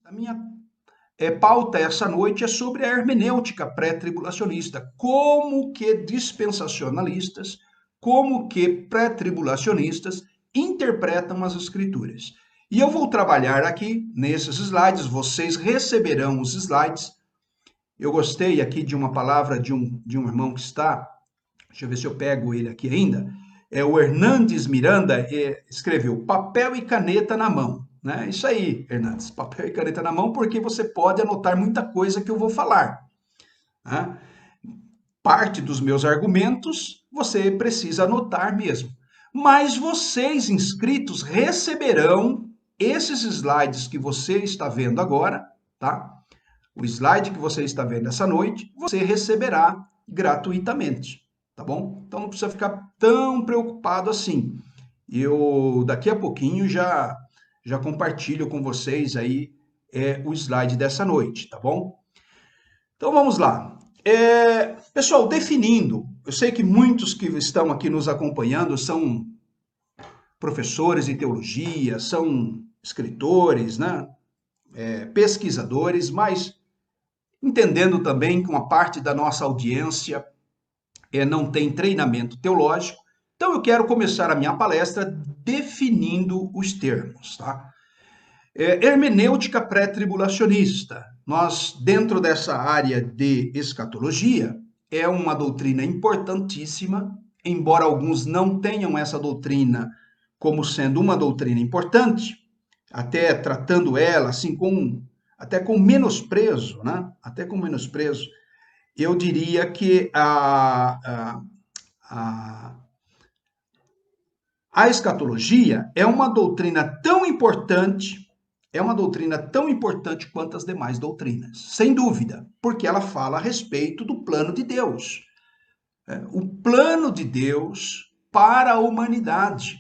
A minha pauta essa noite é sobre a hermenêutica pré-tribulacionista. Como que dispensacionalistas, como que pré-tribulacionistas interpretam as escrituras. E eu vou trabalhar aqui nesses slides, vocês receberão os slides. Eu gostei aqui de uma palavra de um irmão que está, deixa eu ver se eu pego ele aqui ainda, o Hernandes Miranda, escreveu papel e caneta na mão. Né? Isso aí, Hernandes, papel e caneta na mão, porque você pode anotar muita coisa que eu vou falar. Né? Parte dos meus argumentos você precisa anotar mesmo. Mas vocês, inscritos, receberão esses slides que você está vendo agora, tá? O slide que você está vendo essa noite, você receberá gratuitamente, tá bom? Então não precisa ficar tão preocupado assim. Eu daqui a pouquinho já compartilho com vocês aí o slide dessa noite, tá bom? Então vamos lá. Pessoal, definindo, eu sei que muitos que estão aqui nos acompanhando são professores de teologia, são escritores, né? Pesquisadores, mas entendendo também que uma parte da nossa audiência não tem treinamento teológico, então eu quero começar a minha palestra definindo os termos, tá? Hermenêutica pré-tribulacionista. Nós, dentro dessa área de escatologia, é uma doutrina importantíssima, embora alguns não tenham essa doutrina como sendo uma doutrina importante, até tratando ela assim até com menosprezo, né? Até com menosprezo. Eu diria que a escatologia é uma doutrina tão importante, quanto as demais doutrinas, sem dúvida, porque ela fala a respeito do plano de Deus. O plano de Deus para a humanidade.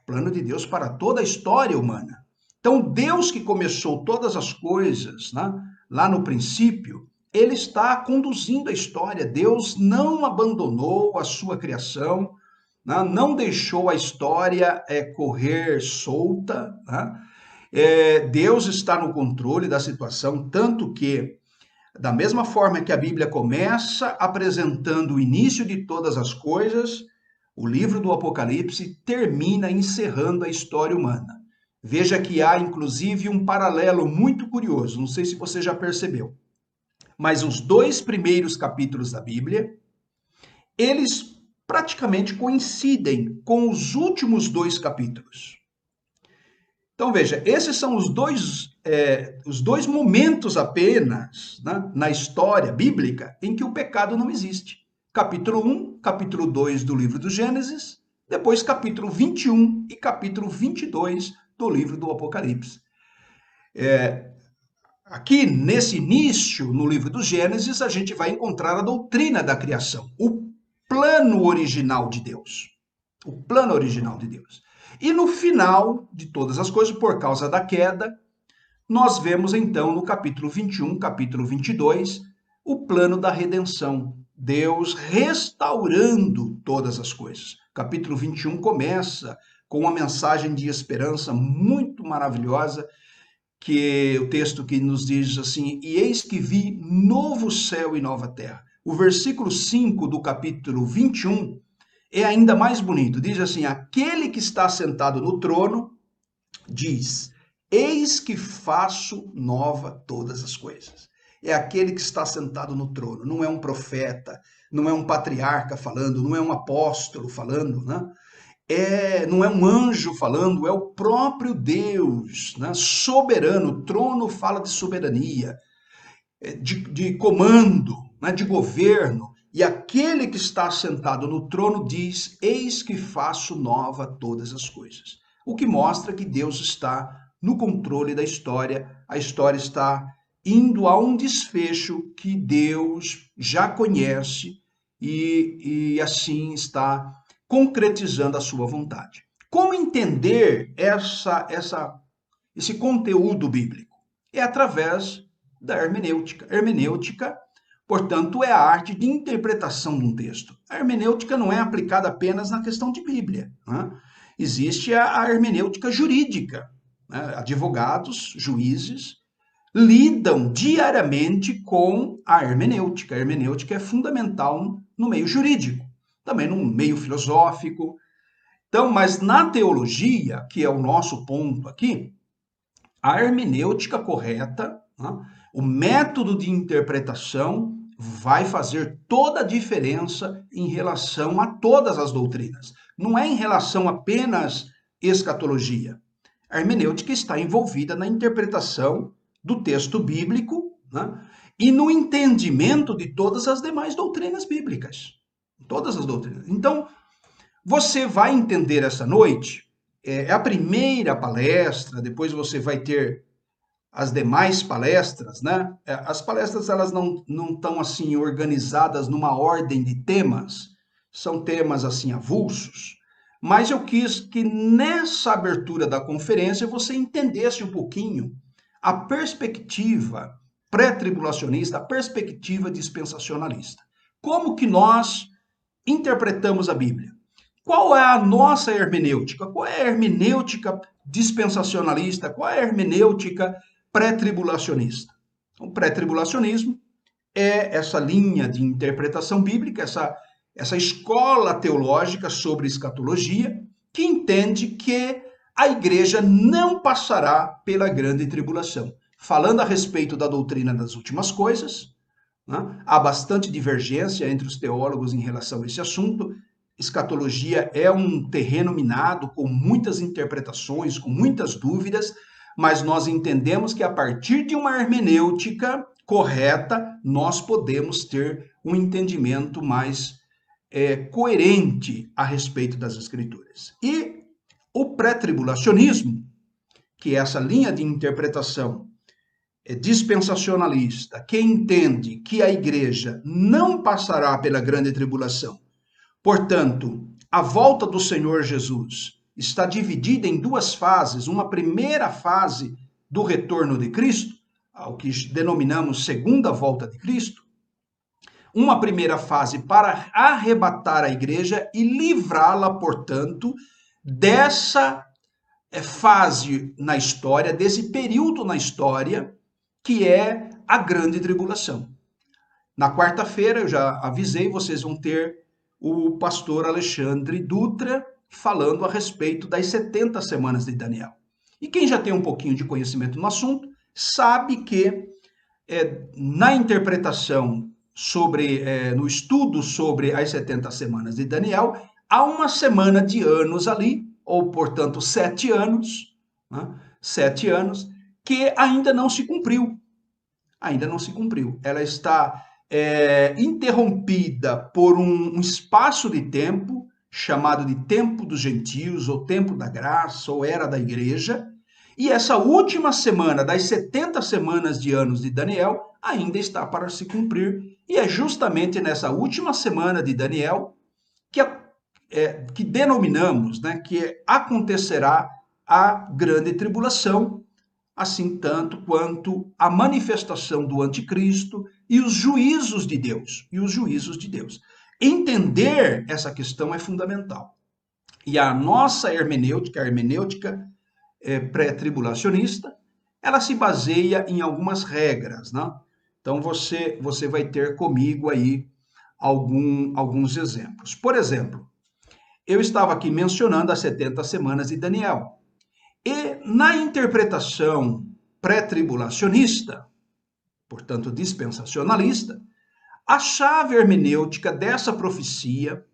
O plano de Deus para toda a história humana. Então, Deus que começou todas as coisas, né, lá no princípio, ele está conduzindo a história. Deus não abandonou a sua criação, não deixou a história correr solta. Deus está no controle da situação, tanto que, da mesma forma que a Bíblia começa apresentando o início de todas as coisas, o livro do Apocalipse termina encerrando a história humana. Veja que há, inclusive, um paralelo muito curioso, não sei se você já percebeu, mas os dois primeiros capítulos da Bíblia, eles praticamente coincidem com os últimos dois capítulos. Então, veja, esses são os dois momentos apenas, né, na história bíblica em que o pecado não existe. Capítulo 1, capítulo 2 do livro do Gênesis, depois capítulo 21 e capítulo 22 do livro do Apocalipse. Aqui, nesse início, no livro do Gênesis, a gente vai encontrar a doutrina da criação, o plano original de Deus. O plano original de Deus. E no final de todas as coisas, por causa da queda, nós vemos então no capítulo 21, capítulo 22, o plano da redenção. Deus restaurando todas as coisas. Capítulo 21 começa com uma mensagem de esperança muito maravilhosa, que o texto que nos diz assim: e eis que vi novo céu e nova terra. O versículo 5 do capítulo 21 é ainda mais bonito. Diz assim: aquele que está sentado no trono diz: eis que faço nova todas as coisas. É aquele que está sentado no trono, não é um profeta, não é um patriarca falando, não é um apóstolo falando, né? Não é um anjo falando, é o próprio Deus, né? Soberano. O trono fala de soberania, de comando, né? De governo. E aquele que está sentado no trono diz: eis que faço nova todas as coisas. O que mostra que Deus está no controle da história, a história está indo a um desfecho que Deus já conhece e assim está concretizando a sua vontade. Como entender esse conteúdo bíblico? É através da hermenêutica. Hermenêutica, portanto, é a arte de interpretação de um texto. A hermenêutica não é aplicada apenas na questão de Bíblia. Né? Existe a hermenêutica jurídica. né, advogados, juízes, lidam diariamente com a hermenêutica. A hermenêutica é fundamental no meio jurídico, também no meio filosófico. Então, mas na teologia, que é o nosso ponto aqui, a hermenêutica correta, né, o método de interpretação vai fazer toda a diferença em relação a todas as doutrinas. Não é em relação apenas escatologia. A hermenêutica está envolvida na interpretação do texto bíblico, né, e no entendimento de todas as demais doutrinas bíblicas. Todas as doutrinas. Então, você vai entender essa noite, é a primeira palestra, depois você vai ter as demais palestras, né? As palestras, elas não estão assim organizadas numa ordem de temas, são temas assim avulsos, mas eu quis que nessa abertura da conferência você entendesse um pouquinho a perspectiva pré-tribulacionista, a perspectiva dispensacionalista. Como que nós interpretamos a Bíblia? Qual é a nossa hermenêutica? Qual é a hermenêutica dispensacionalista? Qual é a hermenêutica pré-tribulacionista? O pré-tribulacionismo é essa linha de interpretação bíblica, essa escola teológica sobre escatologia, que entende que a igreja não passará pela grande tribulação. Falando a respeito da doutrina das últimas coisas, né, há bastante divergência entre os teólogos em relação a esse assunto. Escatologia é um terreno minado, com muitas interpretações, com muitas dúvidas, mas nós entendemos que a partir de uma hermenêutica correta, nós podemos ter um entendimento mais coerente a respeito das Escrituras. E o pré-tribulacionismo, que é essa linha de interpretação dispensacionalista, que entende que a igreja não passará pela grande tribulação, portanto, a volta do Senhor Jesus está dividida em duas fases. Uma primeira fase do retorno de Cristo, ao que denominamos segunda volta de Cristo. Uma primeira fase para arrebatar a igreja e livrá-la, portanto, dessa fase na história, desse período na história, que é a grande tribulação. Na quarta-feira, eu já avisei, vocês vão ter o pastor Alexandre Dutra falando a respeito das 70 semanas de Daniel. E quem já tem um pouquinho de conhecimento no assunto, sabe que na interpretação no estudo sobre as 70 semanas de Daniel, há uma semana de anos ali, ou portanto 7 anos, né? 7 anos, que ainda não se cumpriu. Ainda não se cumpriu. Ela está interrompida por um espaço de tempo chamado de tempo dos gentios, ou tempo da graça, ou era da igreja, e essa última semana das 70 semanas de anos de Daniel ainda está para se cumprir, e é justamente nessa última semana de Daniel que denominamos, né, que acontecerá a grande tribulação, assim tanto quanto a manifestação do anticristo e os juízos de Deus. Entender essa questão é fundamental. E a nossa hermenêutica, a hermenêutica pré-tribulacionista, ela se baseia em algumas regras, né? Então você vai ter comigo aí alguns exemplos. Por exemplo, eu estava aqui mencionando as 70 semanas de Daniel. E na interpretação pré-tribulacionista, portanto dispensacionalista, a chave hermenêutica dessa profecia,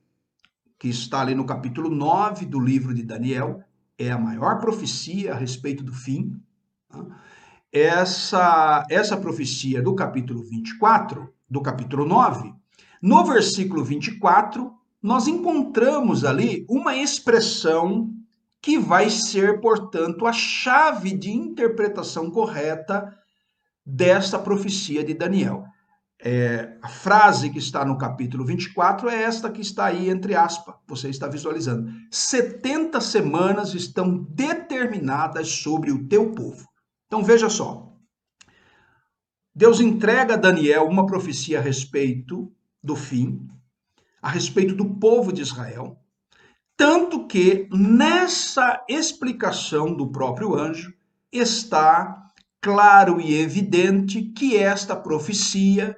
que está ali no capítulo 9 do livro de Daniel, é a maior profecia a respeito do fim. Essa profecia do capítulo 24, do capítulo 9, no versículo 24, nós encontramos ali uma expressão que vai ser, portanto, a chave de interpretação correta desta profecia de Daniel. A frase que está no capítulo 24 é esta que está aí entre aspas, você está visualizando. 70 semanas estão determinadas sobre o teu povo. Então veja só, Deus entrega a Daniel uma profecia a respeito do fim, a respeito do povo de Israel, tanto que nessa explicação do próprio anjo, está claro e evidente que esta profecia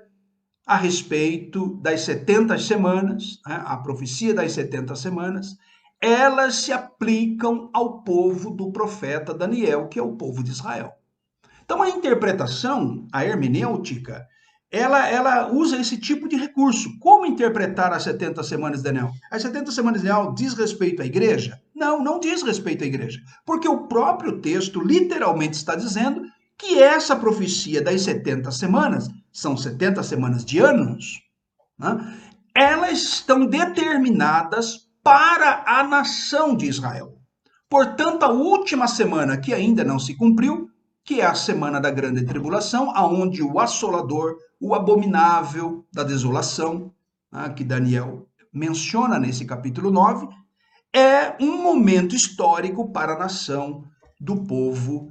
a respeito das 70 semanas, né, a profecia das 70 semanas, elas se aplicam ao povo do profeta Daniel, que é o povo de Israel. Então, a interpretação, a hermenêutica, ela usa esse tipo de recurso. Como interpretar as 70 semanas de Daniel? As 70 semanas de Daniel diz respeito à igreja? Não, não diz respeito à igreja. Porque o próprio texto literalmente está dizendo que essa profecia das 70 semanas, são 70 semanas de anos, né? Elas estão determinadas para a nação de Israel. Portanto, a última semana que ainda não se cumpriu, que é a semana da grande tribulação, aonde o assolador, o abominável da desolação, né, que Daniel menciona nesse capítulo 9, é um momento histórico para a nação do povo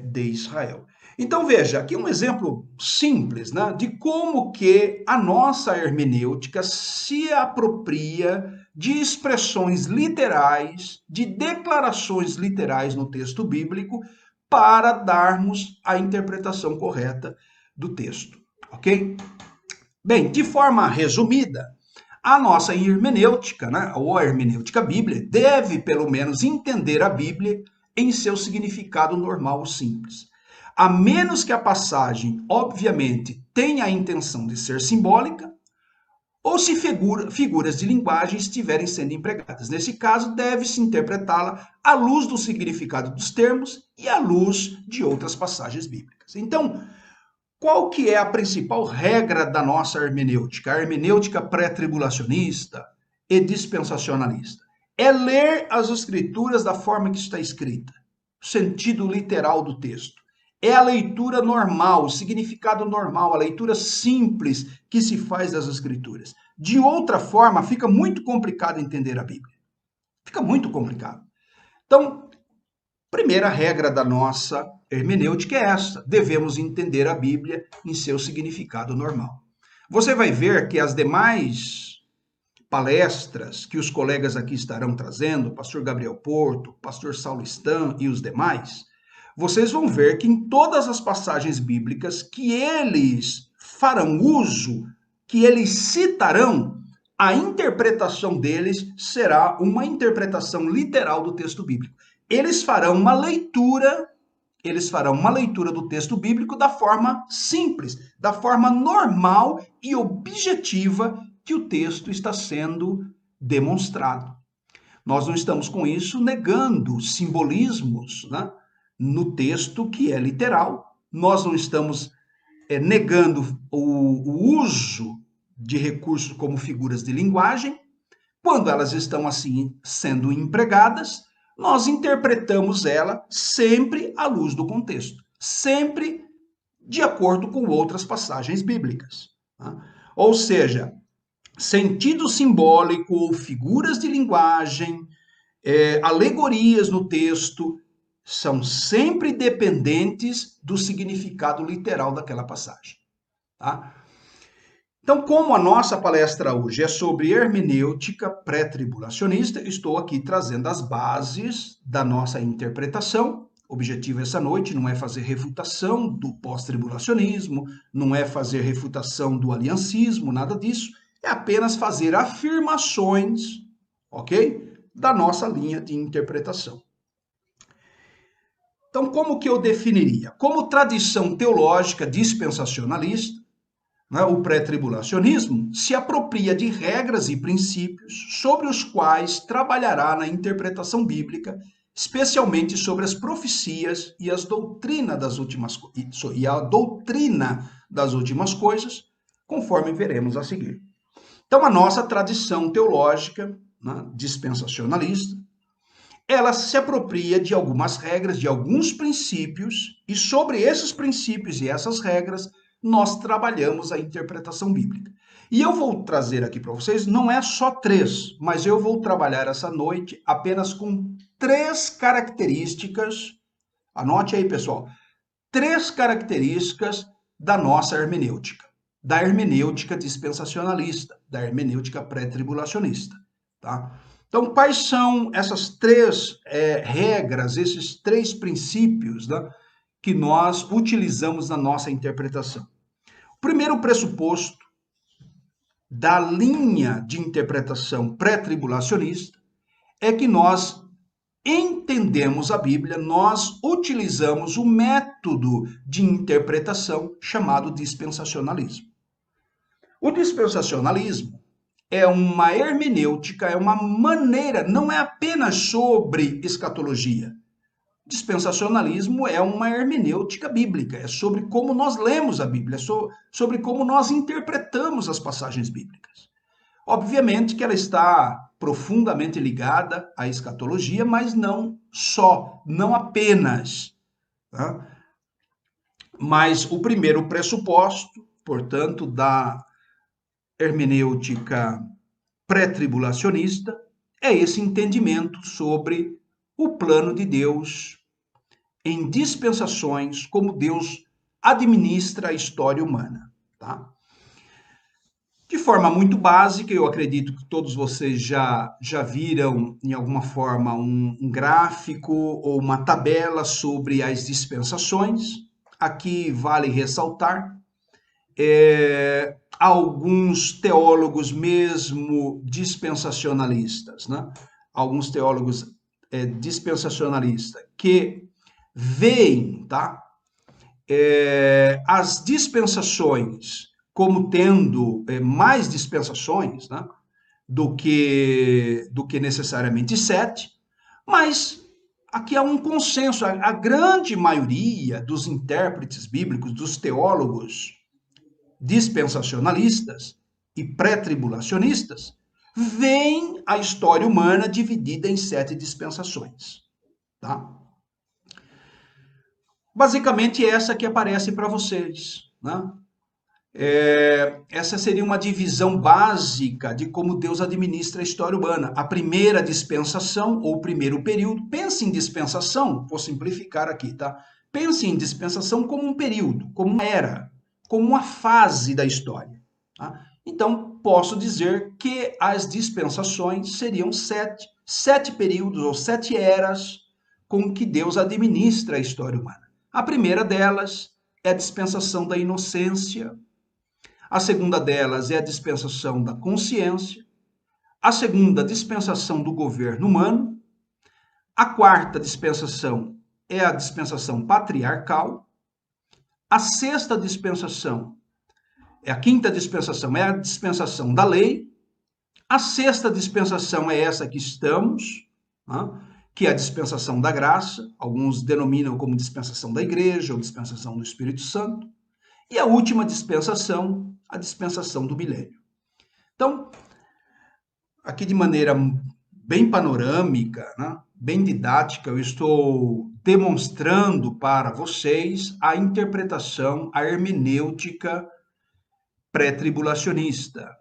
de Israel. Então veja, aqui um exemplo simples, né, de como que a nossa hermenêutica se apropria de expressões literais, de declarações literais no texto bíblico, para darmos a interpretação correta do texto, ok? Bem, de forma resumida, a nossa hermenêutica, né, ou a hermenêutica bíblia, deve pelo menos entender a Bíblia em seu significado normal simples. A menos que a passagem, obviamente, tenha a intenção de ser simbólica, ou se figuras de linguagem estiverem sendo empregadas. Nesse caso, deve-se interpretá-la à luz do significado dos termos e à luz de outras passagens bíblicas. Então, qual que é a principal regra da nossa hermenêutica? A hermenêutica pré-tribulacionista e dispensacionalista. É ler as escrituras da forma que está escrita, o sentido literal do texto. É a leitura normal, o significado normal, a leitura simples que se faz das escrituras. De outra forma, fica muito complicado entender a Bíblia. Fica muito complicado. Então, primeira regra da nossa hermenêutica é essa: devemos entender a Bíblia em seu significado normal. Você vai ver que as demais palestras que os colegas aqui estarão trazendo, o pastor Gabriel Porto, o pastor Saulo Stan e os demais, vocês vão ver que em todas as passagens bíblicas que eles farão uso, que eles citarão, a interpretação deles será uma interpretação literal do texto bíblico. Eles farão uma leitura do texto bíblico da forma simples, da forma normal e objetiva que o texto está sendo demonstrado. Nós não estamos com isso negando simbolismos, né, no texto que é literal. Nós não estamos negando o uso de recursos como figuras de linguagem. Quando elas estão assim sendo empregadas, nós interpretamos ela sempre à luz do contexto, sempre de acordo com outras passagens bíblicas. Tá? Ou seja, sentido simbólico ou figuras de linguagem, alegorias no texto, são sempre dependentes do significado literal daquela passagem. Tá? Então, como a nossa palestra hoje é sobre hermenêutica pré-tribulacionista, estou aqui trazendo as bases da nossa interpretação. O objetivo essa noite não é fazer refutação do pós-tribulacionismo, não é fazer refutação do aliancismo, nada disso. É apenas fazer afirmações, ok? Da nossa linha de interpretação. Então, como que eu definiria? Como tradição teológica dispensacionalista, o pré-tribulacionismo se apropria de regras e princípios sobre os quais trabalhará na interpretação bíblica, especialmente sobre as profecias e as doutrinas das últimas e a doutrina das últimas coisas, conforme veremos a seguir. Então, a nossa tradição teológica, dispensacionalista, ela se apropria de algumas regras, de alguns princípios, e sobre esses princípios e essas regras nós trabalhamos a interpretação bíblica. E eu vou trazer aqui para vocês, não é só 3, mas eu vou trabalhar essa noite apenas com 3 características, anote aí, pessoal, 3 características da nossa hermenêutica, da hermenêutica dispensacionalista, da hermenêutica pré-tribulacionista, tá? Então, quais são essas três regras, esses três princípios, né, que nós utilizamos na nossa interpretação? O primeiro pressuposto da linha de interpretação pré-tribulacionista é que nós entendemos a Bíblia, nós utilizamos o método de interpretação chamado dispensacionalismo. O dispensacionalismo é uma hermenêutica, é uma maneira, não é apenas sobre escatologia. Dispensacionalismo é uma hermenêutica bíblica, é sobre como nós lemos a Bíblia, é sobre como nós interpretamos as passagens bíblicas. Obviamente que ela está profundamente ligada à escatologia, mas não só, não apenas. Tá? Mas o primeiro pressuposto, portanto, da hermenêutica pré-tribulacionista é esse entendimento sobre o plano de Deus em dispensações, como Deus administra a história humana. Tá? De forma muito básica, eu acredito que todos vocês já viram, em alguma forma, um gráfico ou uma tabela sobre as dispensações. Aqui vale ressaltar alguns teólogos mesmo dispensacionalistas, né? Alguns teólogos dispensacionalistas que veem, tá? As dispensações como tendo mais dispensações, né, do que necessariamente 7, mas aqui há um consenso, a grande maioria dos intérpretes bíblicos, dos teólogos dispensacionalistas e pré-tribulacionistas, veem a história humana dividida em 7 dispensações. Tá? Basicamente essa que aparece para vocês, né? Essa seria uma divisão básica de como Deus administra a história humana. A primeira dispensação, ou primeiro período, pense em dispensação, vou simplificar aqui, tá? Pense em dispensação como um período, como uma era, como uma fase da história. Tá? Então, posso dizer que as dispensações seriam 7 períodos ou 7 eras com que Deus administra a história humana. A primeira delas é a dispensação da inocência. A segunda delas é a dispensação da consciência. A segunda, a dispensação do governo humano. A quarta dispensação é a dispensação patriarcal. A sexta dispensação, a quinta dispensação é a dispensação da lei. A sexta dispensação é essa que estamos, né, que é a dispensação da graça. Alguns denominam como dispensação da igreja ou dispensação do Espírito Santo. E a última dispensação, a dispensação do milênio. Então, aqui de maneira bem panorâmica, né, bem didática, eu estou demonstrando para vocês a interpretação, a hermenêutica pré-tribulacionista.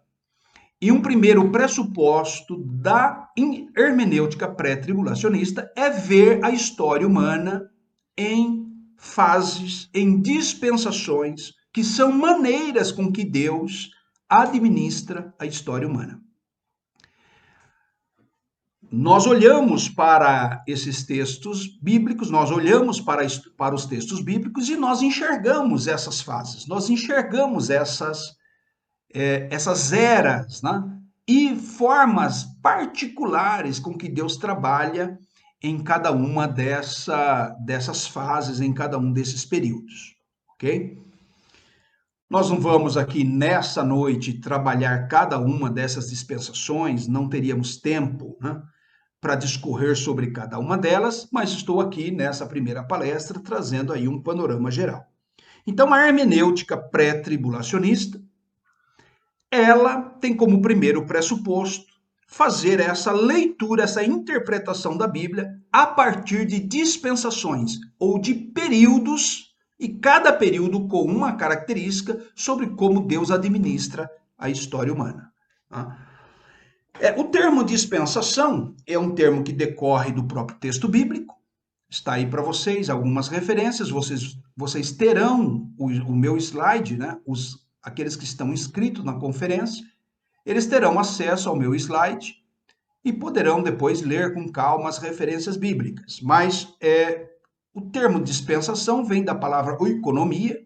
E um primeiro pressuposto da hermenêutica pré-tribulacionista é ver a história humana em fases, em dispensações, que são maneiras com que Deus administra a história humana. Nós olhamos para esses textos bíblicos, nós olhamos para os textos bíblicos e nós enxergamos essas fases, nós enxergamos essas eras, né? E formas particulares com que Deus trabalha em cada uma dessas fases, em cada um desses períodos, ok? Nós não vamos aqui nessa noite trabalhar cada uma dessas dispensações, não teríamos tempo, né, para discorrer sobre cada uma delas, mas estou aqui nessa primeira palestra trazendo aí um panorama geral. Então, a hermenêutica pré-tribulacionista, ela tem como primeiro pressuposto fazer essa leitura, essa interpretação da Bíblia a partir de dispensações ou de períodos, e cada período com uma característica sobre como Deus administra a história humana. O termo dispensação é um termo que decorre do próprio texto bíblico. Está aí para vocês algumas referências, vocês terão o meu slide, né? Aqueles que estão inscritos na conferência, eles terão acesso ao meu slide e poderão depois ler com calma as referências bíblicas. Mas o termo dispensação vem da palavra oikonomia,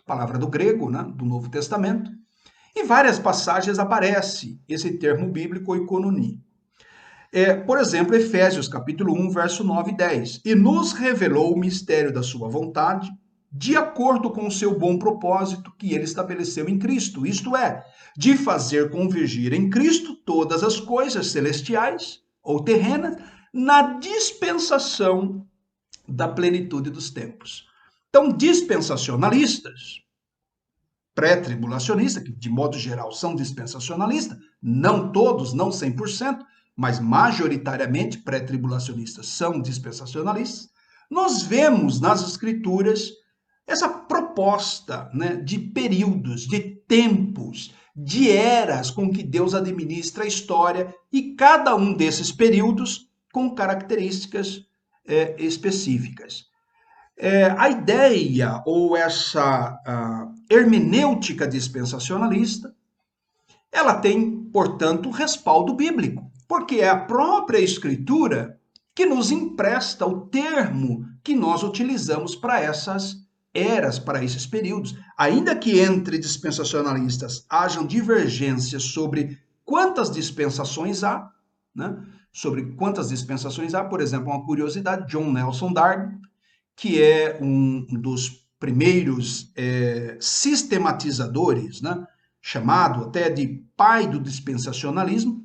palavra do grego, né, do Novo Testamento. Em várias passagens aparece esse termo bíblico oikonomia. Por exemplo, Efésios capítulo 1, verso 9 e 10. E nos revelou o mistério da sua vontade, de acordo com o seu bom propósito que ele estabeleceu em Cristo, isto é, de fazer convergir em Cristo todas as coisas celestiais ou terrenas na dispensação da plenitude dos tempos. Então, dispensacionalistas, pré-tribulacionistas, que de modo geral são dispensacionalistas, não todos, não 100%, mas majoritariamente pré-tribulacionistas são dispensacionalistas, nós vemos nas escrituras essa proposta, né, de períodos, de tempos, de eras com que Deus administra a história e cada um desses períodos com características específicas. A ideia ou essa hermenêutica dispensacionalista, ela tem, portanto, respaldo bíblico, porque é a própria Escritura que nos empresta o termo que nós utilizamos para essas eras, para esses períodos. Ainda que entre dispensacionalistas hajam divergências sobre quantas dispensações há, né? Sobre quantas dispensações há, por exemplo, uma curiosidade, John Nelson Darby, que é um dos primeiros sistematizadores, né? Chamado até de pai do dispensacionalismo,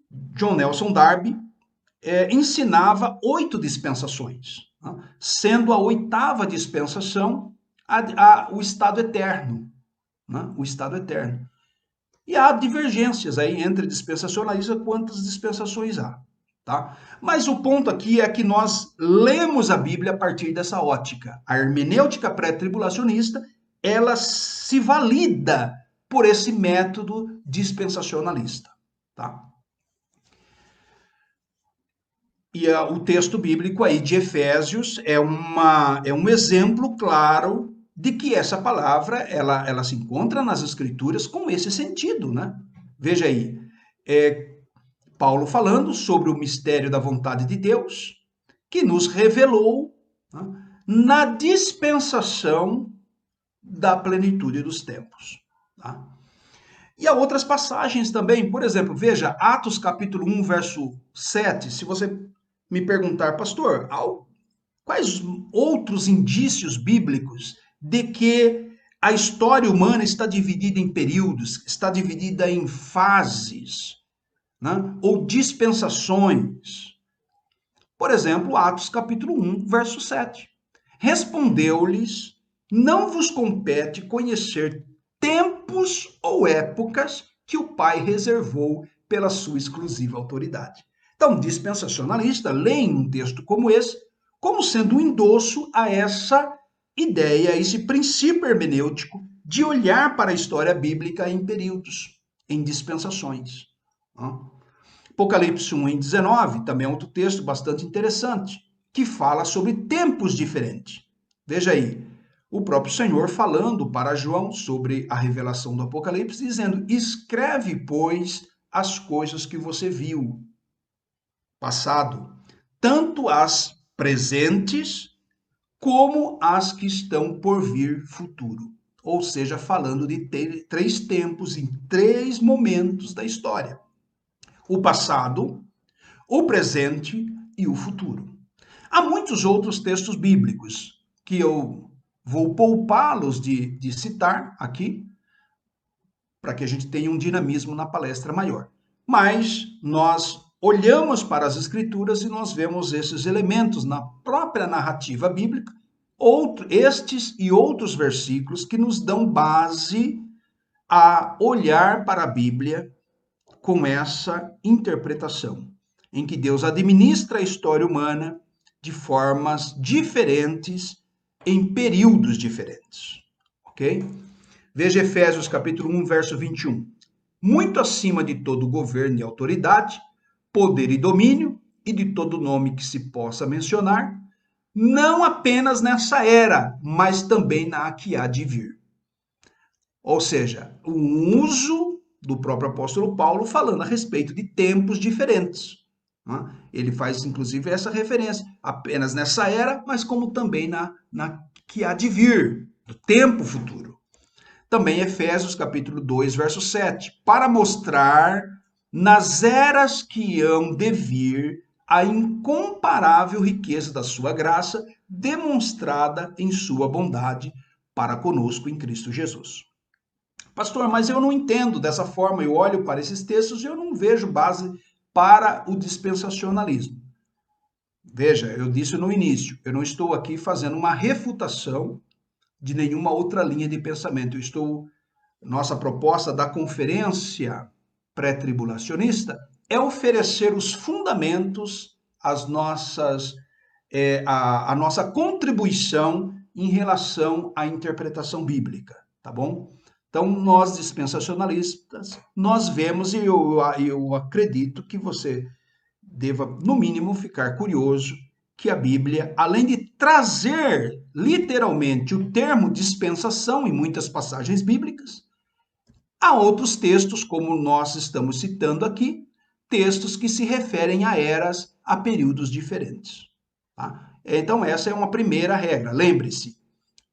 John Nelson Darby ensinava 8 dispensações, né? Sendo a 8ª dispensação o estado eterno, né? O estado eterno. E há divergências aí entre dispensacionalistas, quantas dispensações há. Tá? Mas o ponto aqui é que nós lemos a Bíblia a partir dessa ótica. A hermenêutica pré-tribulacionista, ela se valida por esse método dispensacionalista. Tá? E o texto bíblico aí de Efésios é um exemplo claro de que essa palavra ela se encontra nas Escrituras com esse sentido. Né? Veja aí, Paulo falando sobre o mistério da vontade de Deus, que nos revelou, né, na dispensação da plenitude dos tempos. Tá? E há outras passagens também, por exemplo, veja, Atos capítulo 1, verso 7, se você me perguntar, pastor, quais outros indícios bíblicos de que a história humana está dividida em períodos, está dividida em fases, né? Ou dispensações. Por exemplo, Atos capítulo 1, verso 7. Respondeu-lhes, não vos compete conhecer tempos ou épocas que o Pai reservou pela sua exclusiva autoridade. Então, dispensacionalista leem um texto como esse como sendo um endosso a essa ideia, a esse princípio hermenêutico de olhar para a história bíblica em períodos, em dispensações. Apocalipse 1:19 também é outro texto bastante interessante, que fala sobre tempos diferentes. Veja aí, o próprio Senhor falando para João sobre a revelação do Apocalipse, dizendo, escreve, pois, as coisas que você viu, passado, tanto as presentes, como as que estão por vir, futuro. Ou seja, falando de 3 tempos, em 3 momentos da história. O passado, o presente e o futuro. Há muitos outros textos bíblicos que eu vou poupá-los de citar aqui, para que a gente tenha um dinamismo na palestra maior. Mas nós olhamos para as Escrituras e nós vemos esses elementos na própria narrativa bíblica, estes e outros versículos que nos dão base a olhar para a Bíblia com essa interpretação, em que Deus administra a história humana de formas diferentes, em períodos diferentes. Ok? Veja Efésios capítulo 1, verso 21. Muito acima de todo governo e autoridade, poder e domínio, e de todo nome que se possa mencionar, não apenas nessa era, mas também na que há de vir. Ou seja, o uso do próprio apóstolo Paulo falando a respeito de tempos diferentes. Né? Ele faz, inclusive, essa referência apenas nessa era, mas como também na que há de vir, do tempo futuro. Também Efésios capítulo 2, verso 7, para mostrar nas eras que hão de vir a incomparável riqueza da sua graça, demonstrada em sua bondade para conosco em Cristo Jesus. Pastor, mas eu não entendo dessa forma, eu olho para esses textos e eu não vejo base para o dispensacionalismo. Veja, eu disse no início, eu não estou aqui fazendo uma refutação de nenhuma outra linha de pensamento. Nossa proposta da conferência pré-tribulacionista é oferecer os fundamentos, a nossa contribuição em relação à interpretação bíblica, tá bom? Então, nós dispensacionalistas, nós vemos e eu acredito que você deva, no mínimo, ficar curioso que a Bíblia, além de trazer literalmente o termo dispensação em muitas passagens bíblicas, há outros textos, como nós estamos citando aqui, textos que se referem a eras, a períodos diferentes. Tá? Então, essa é uma primeira regra. Lembre-se,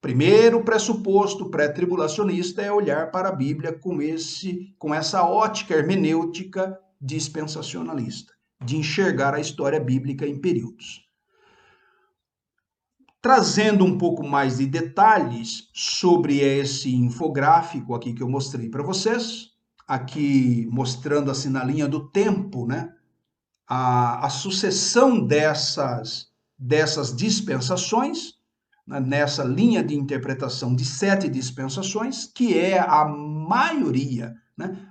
primeiro pressuposto pré-tribulacionista é olhar para a Bíblia com essa ótica hermenêutica dispensacionalista, de enxergar a história bíblica em períodos. Trazendo um pouco mais de detalhes sobre esse infográfico aqui que eu mostrei para vocês, aqui mostrando assim na linha do tempo, né, a sucessão dessas dispensações, né, nessa linha de interpretação de 7 dispensações, que é a maioria, né,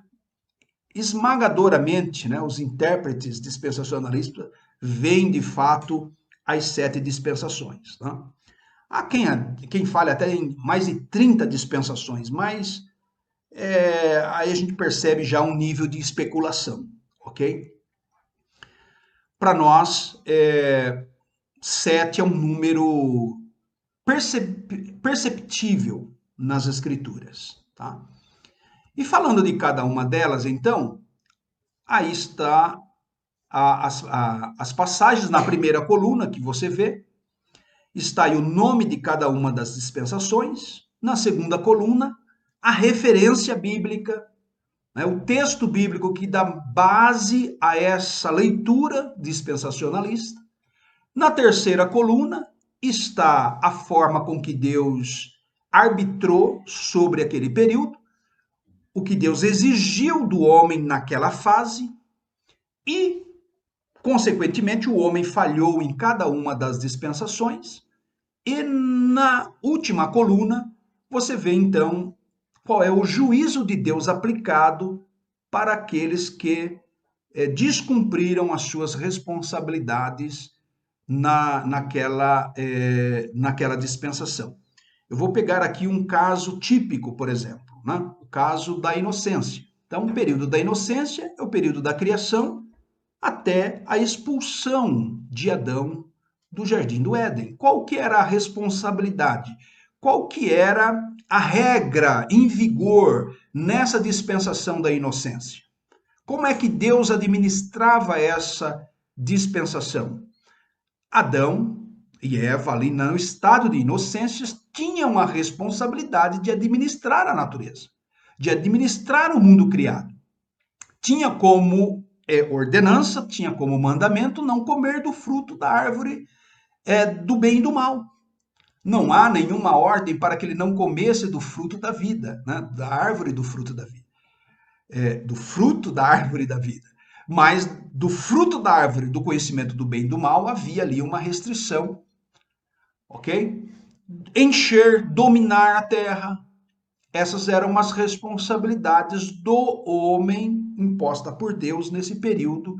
esmagadoramente, né, os intérpretes dispensacionalistas veem de fato as 7 dispensações. Tá? Há quem fale até em mais de 30 dispensações, mas aí a gente percebe já um nível de especulação, ok? Para nós, 7 é um número perceptível nas Escrituras. Tá? E falando de cada uma delas, então, aí está as passagens na primeira coluna que você vê, está aí o nome de cada uma das dispensações, na segunda coluna, a referência bíblica, né, o texto bíblico que dá base a essa leitura dispensacionalista. Na terceira coluna está a forma com que Deus arbitrou sobre aquele período, o que Deus exigiu do homem naquela fase e, consequentemente, o homem falhou em cada uma das dispensações. E na última coluna, você vê então qual é o juízo de Deus aplicado para aqueles que descumpriram as suas responsabilidades naquela dispensação. Eu vou pegar aqui um caso típico, por exemplo, né? O caso da inocência. Então, o período da inocência é o período da criação até a expulsão de Adão do Jardim do Éden. Qual que era a responsabilidade? Qual que era a regra em vigor nessa dispensação da inocência? Como é que Deus administrava essa dispensação? Adão e Eva, ali no estado de inocência, tinham a responsabilidade de administrar a natureza, de administrar o mundo criado. Tinha como ordenança, tinha como mandamento não comer do fruto da árvore do bem e do mal. Não há nenhuma ordem para que ele não comesse do fruto da vida, né? Da árvore do fruto da vida. Do fruto da árvore da vida. Mas do fruto da árvore do conhecimento do bem e do mal havia ali uma restrição, ok? Encher, dominar a terra. Essas eram as responsabilidades do homem imposta por Deus nesse período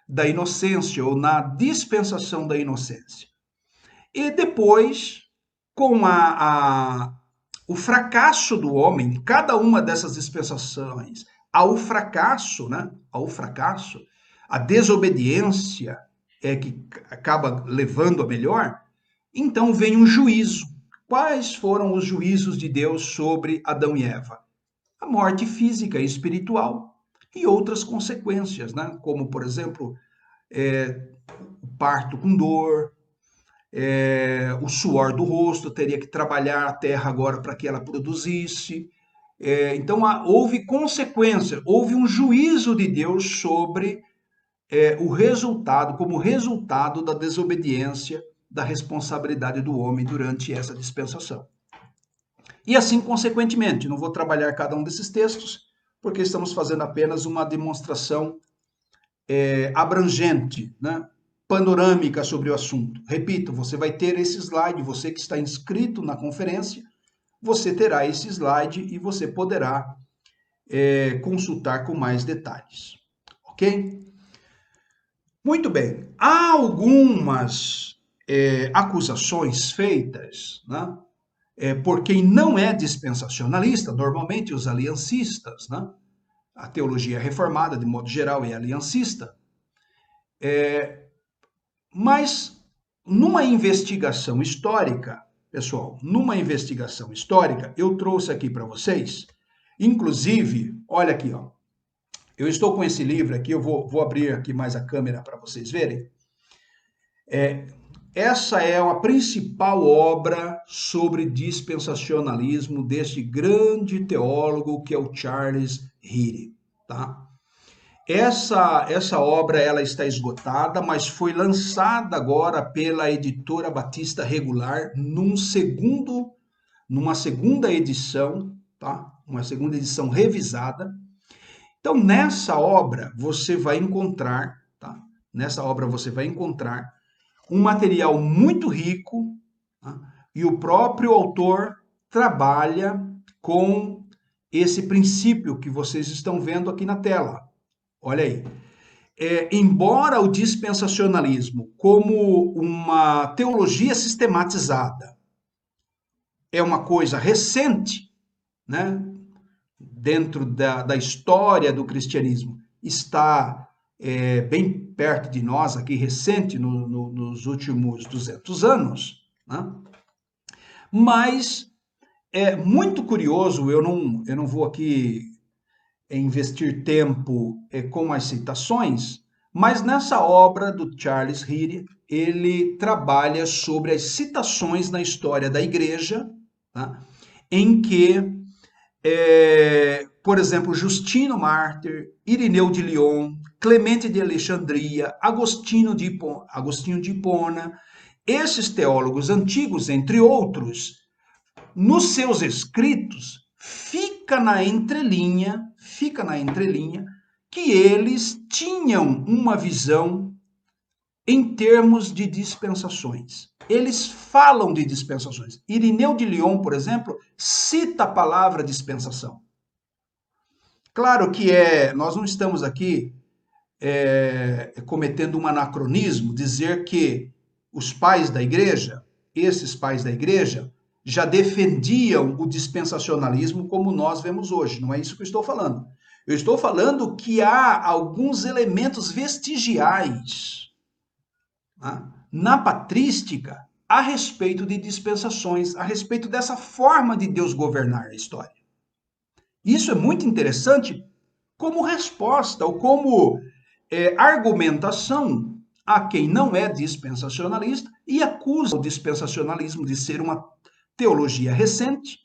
da inocência ou na dispensação da inocência. E depois, com o fracasso do homem, cada uma dessas dispensações, ao fracasso, né? A desobediência que acaba levando a melhor, então vem um juízo. Quais foram os juízos de Deus sobre Adão e Eva? A morte física e espiritual e outras consequências, né? Como, por exemplo, o parto com dor, o suor do rosto, teria que trabalhar a terra agora para que ela produzisse. Então, houve consequência, houve um juízo de Deus sobre o resultado, como resultado da desobediência, da responsabilidade do homem durante essa dispensação. E assim, consequentemente, não vou trabalhar cada um desses textos, porque estamos fazendo apenas uma demonstração abrangente, né? Panorâmica sobre o assunto. Repito, você vai ter esse slide, você que está inscrito na conferência, você terá esse slide e você poderá consultar com mais detalhes, ok? Muito bem, há algumas acusações feitas, né, por quem não é dispensacionalista, normalmente os aliancistas, né? A teologia reformada, de modo geral, é aliancista, mas numa investigação histórica, pessoal, numa investigação histórica, eu trouxe aqui para vocês, inclusive, olha aqui, ó, eu estou com esse livro aqui, eu vou abrir aqui mais a câmera para vocês verem. Essa é a principal obra sobre dispensacionalismo deste grande teólogo que é o Charles Healy, tá? Essa obra ela está esgotada, mas foi lançada agora pela editora Batista Regular numa segunda edição, tá? Uma segunda edição revisada. Então, nessa obra você vai encontrar, tá? Nessa obra você vai encontrar um material muito rico, tá? E o próprio autor trabalha com esse princípio que vocês estão vendo aqui na tela. Olha aí. Embora o dispensacionalismo, como uma teologia sistematizada, é uma coisa recente, né? Dentro da história do cristianismo, está bem perto de nós, aqui recente, nos últimos 200 anos, né? Mas é muito curioso, eu não vou aqui investir tempo com as citações, mas nessa obra do Charles Healy, ele trabalha sobre as citações na história da igreja, tá? Em que por exemplo, Justino Mártir, Irineu de Lyon, Clemente de Alexandria, Agostinho de Hipona, esses teólogos antigos, entre outros, nos seus escritos, fica na entrelinha que eles tinham uma visão em termos de dispensações. Eles falam de dispensações. Irineu de Lyon, por exemplo, cita a palavra dispensação. Claro que nós não estamos aqui cometendo um anacronismo, dizer que os pais da igreja, esses pais da igreja, já defendiam o dispensacionalismo como nós vemos hoje. Não é isso que eu estou falando. Eu estou falando que há alguns elementos vestigiais, né, na patrística a respeito de dispensações, a respeito dessa forma de Deus governar a história. Isso é muito interessante como resposta ou como argumentação a quem não é dispensacionalista e acusa o dispensacionalismo de ser uma teologia recente,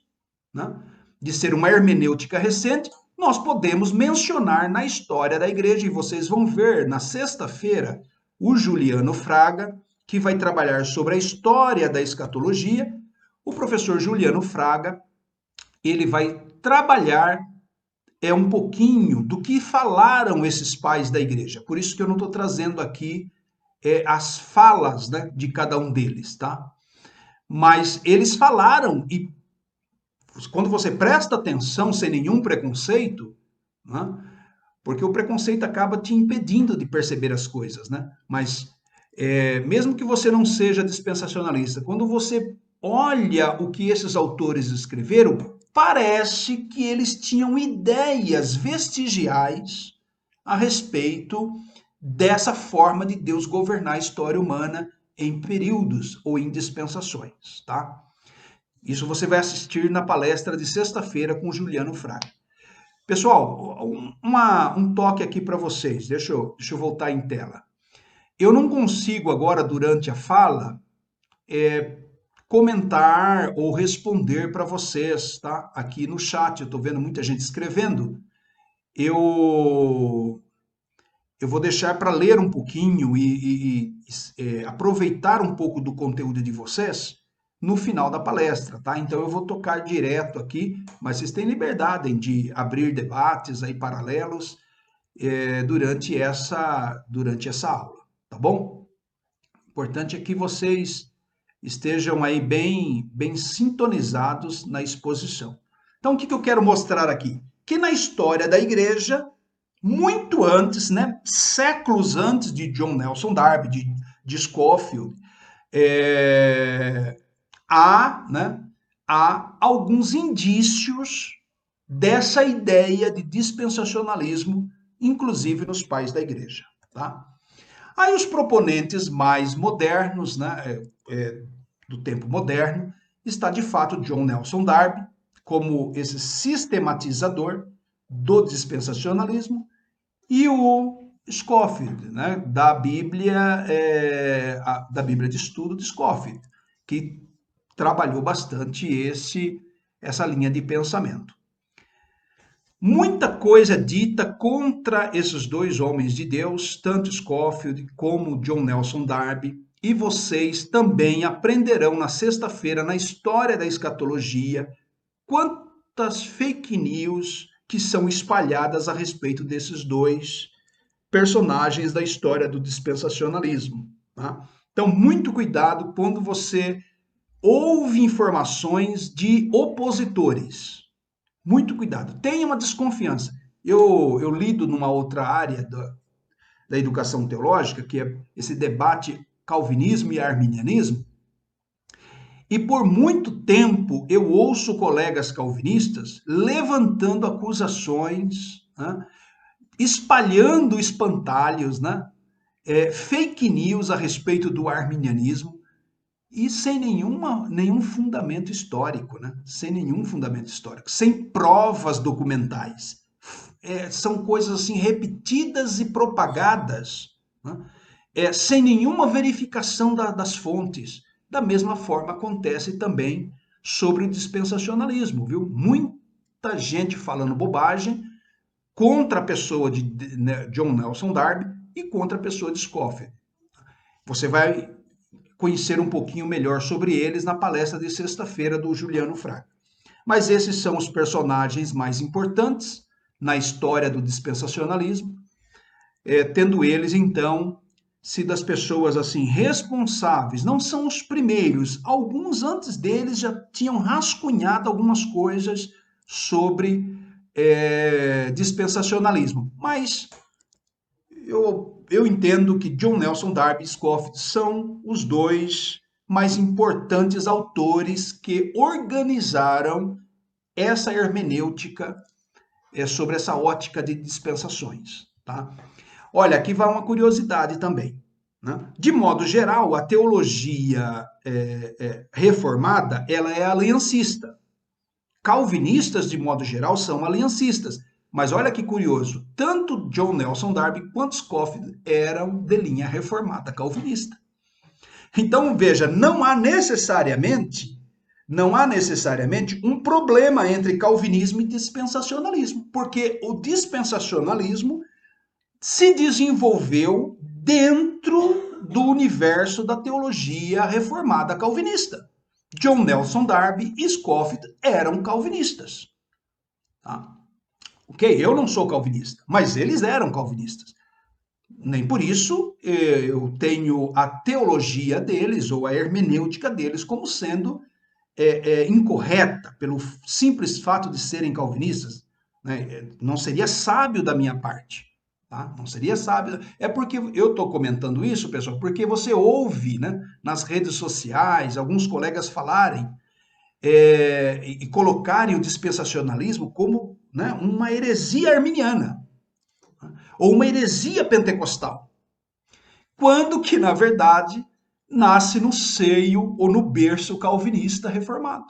né, de ser uma hermenêutica recente. Nós podemos mencionar na história da igreja, e vocês vão ver na sexta-feira o Juliano Fraga, que vai trabalhar sobre a história da escatologia. O professor Juliano Fraga, ele vai trabalhar um pouquinho do que falaram esses pais da igreja. Por isso que eu não estou trazendo aqui as falas, né, de cada um deles, tá? Mas eles falaram, e quando você presta atenção sem nenhum preconceito, né, porque o preconceito acaba te impedindo de perceber as coisas, né? Mas mesmo que você não seja dispensacionalista, quando você olha o que esses autores escreveram, parece que eles tinham ideias vestigiais a respeito dessa forma de Deus governar a história humana em períodos ou em dispensações, tá? Isso você vai assistir na palestra de sexta-feira com o Juliano Fraga. Pessoal, um toque aqui para vocês. Deixa eu voltar em tela. Eu não consigo agora, durante a fala, comentar ou responder para vocês, tá? Aqui no chat, eu estou vendo muita gente escrevendo. Eu, eu vou deixar para ler um pouquinho e aproveitar um pouco do conteúdo de vocês no final da palestra, tá? Então eu vou tocar direto aqui, mas vocês têm liberdade de abrir debates aí paralelos durante essa aula, tá bom? O importante é que vocês estejam aí bem sintonizados na exposição. Então, o que eu quero mostrar aqui? Que na história da igreja, muito antes, né, séculos antes de John Nelson Darby, de Scofield, há alguns indícios dessa ideia de dispensacionalismo, inclusive nos pais da igreja. Tá? Aí os proponentes mais modernos, né, do tempo moderno, está de fato John Nelson Darby, como esse sistematizador do dispensacionalismo, e o Scofield, né, da Bíblia de Estudo de Scofield, que trabalhou bastante essa linha de pensamento. Muita coisa dita contra esses dois homens de Deus, tanto Scofield como John Nelson Darby, e vocês também aprenderão na sexta-feira, na história da escatologia, quantas fake news que são espalhadas a respeito desses dois personagens da história do dispensacionalismo. Tá? Então, muito cuidado quando você ouve informações de opositores. Muito cuidado. Tenha uma desconfiança. Eu lido numa outra área da educação teológica, que é esse debate calvinismo e arminianismo, e por muito tempo eu ouço colegas calvinistas levantando acusações, né, espalhando espantalhos, né, fake news a respeito do arminianismo e sem nenhum fundamento histórico, né? Sem nenhum fundamento histórico, sem provas documentais. São coisas assim repetidas e propagadas, né? Sem nenhuma verificação das fontes. Da mesma forma acontece também sobre o dispensacionalismo, viu? Muita gente falando bobagem contra a pessoa de John Nelson Darby e contra a pessoa de Scofield. Você vai conhecer um pouquinho melhor sobre eles na palestra de sexta-feira do Juliano Fraga. Mas esses são os personagens mais importantes na história do dispensacionalismo, tendo eles, então, sido as pessoas assim responsáveis. Não são os primeiros, alguns antes deles já tinham rascunhado algumas coisas sobre dispensacionalismo, mas eu entendo que John Nelson Darby e Scofield são os dois mais importantes autores que organizaram essa hermenêutica sobre essa ótica de dispensações. Tá? Olha, aqui vai uma curiosidade também. Né? De modo geral, a teologia reformada ela é aliancista. Calvinistas, de modo geral, são aliancistas. Mas olha que curioso, tanto John Nelson Darby quanto Scofield eram de linha reformada calvinista. Então, veja, não há necessariamente um problema entre calvinismo e dispensacionalismo, porque o dispensacionalismo se desenvolveu dentro do universo da teologia reformada calvinista. John Nelson Darby e Scofield eram calvinistas. Tá? Ok, eu não sou calvinista, mas eles eram calvinistas. Nem por isso eu tenho a teologia deles ou a hermenêutica deles como sendo incorreta, pelo simples fato de serem calvinistas. Né? Não seria sábio da minha parte. Tá? Não seria sábio. É porque eu estou comentando isso, pessoal, porque você ouve, né, nas redes sociais alguns colegas falarem e colocarem o dispensacionalismo como, né, uma heresia arminiana ou uma heresia pentecostal, quando que, na verdade, nasce no seio ou no berço calvinista reformado.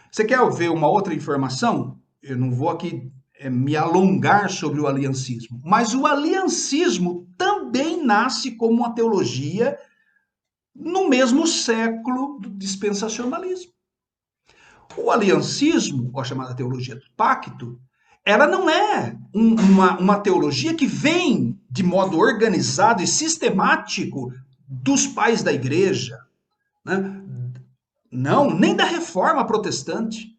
Você quer ver uma outra informação? Eu não vou aqui me alongar sobre o aliancismo, mas o aliancismo também nasce como uma teologia no mesmo século do dispensacionalismo. O aliancismo, ou a chamada teologia do pacto, ela não é uma teologia que vem de modo organizado e sistemático dos pais da igreja, né? Não, nem da reforma protestante.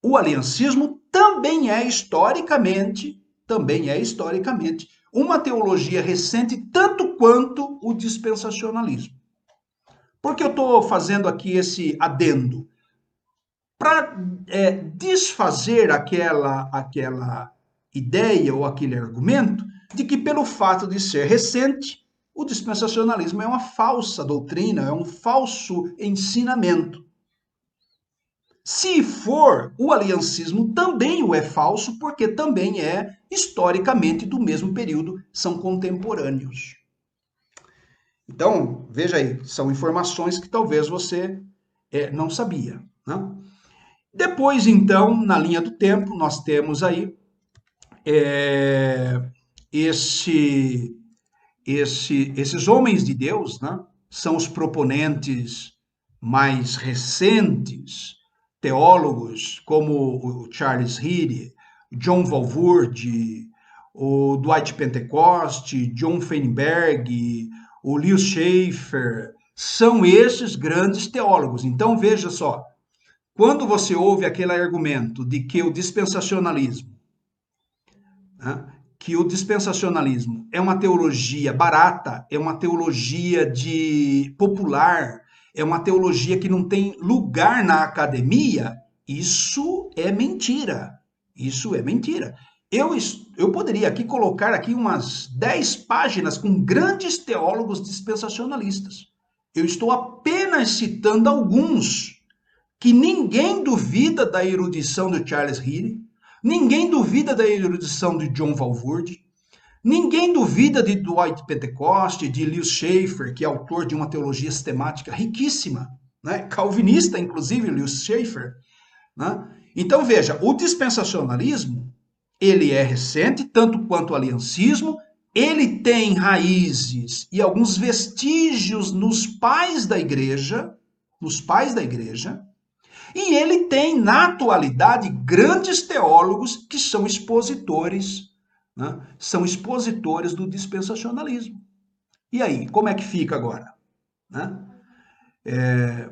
O aliancismo também é historicamente, uma teologia recente tanto quanto o dispensacionalismo. Por que eu estou fazendo aqui esse adendo? Para desfazer aquela ideia ou aquele argumento de que pelo fato de ser recente, o dispensacionalismo é uma falsa doutrina, é um falso ensinamento. Se for, o aliancismo também o é falso, porque também é historicamente do mesmo período, são contemporâneos. Então, veja aí, são informações que talvez você não sabia, né? Depois, então, na linha do tempo, nós temos aí esses homens de Deus, né? São os proponentes mais recentes, teólogos como o Charles Heady, John Walvoord, o Dwight Pentecost, John Feinberg, o Lewis Schaeffer, são esses grandes teólogos. Então, veja só, quando você ouve aquele argumento de que o dispensacionalismo, né, que o dispensacionalismo é uma teologia barata, é uma teologia de popular, é uma teologia que não tem lugar na academia, isso é mentira. Isso é mentira. Eu poderia aqui colocar aqui umas 10 páginas com grandes teólogos dispensacionalistas. Eu estou apenas citando alguns que ninguém duvida da erudição de Charles Heady, ninguém duvida da erudição de John Walvoord, ninguém duvida de Dwight Pentecost, de Lewis Schaeffer, que é autor de uma teologia sistemática riquíssima, né? Calvinista, inclusive, Lewis Schaeffer, né? Então, veja, o dispensacionalismo, ele é recente, tanto quanto o aliancismo, ele tem raízes e alguns vestígios nos pais da igreja, e ele tem, na atualidade, grandes teólogos que são expositores, né? São expositores do dispensacionalismo. E aí, como é que fica agora? Né?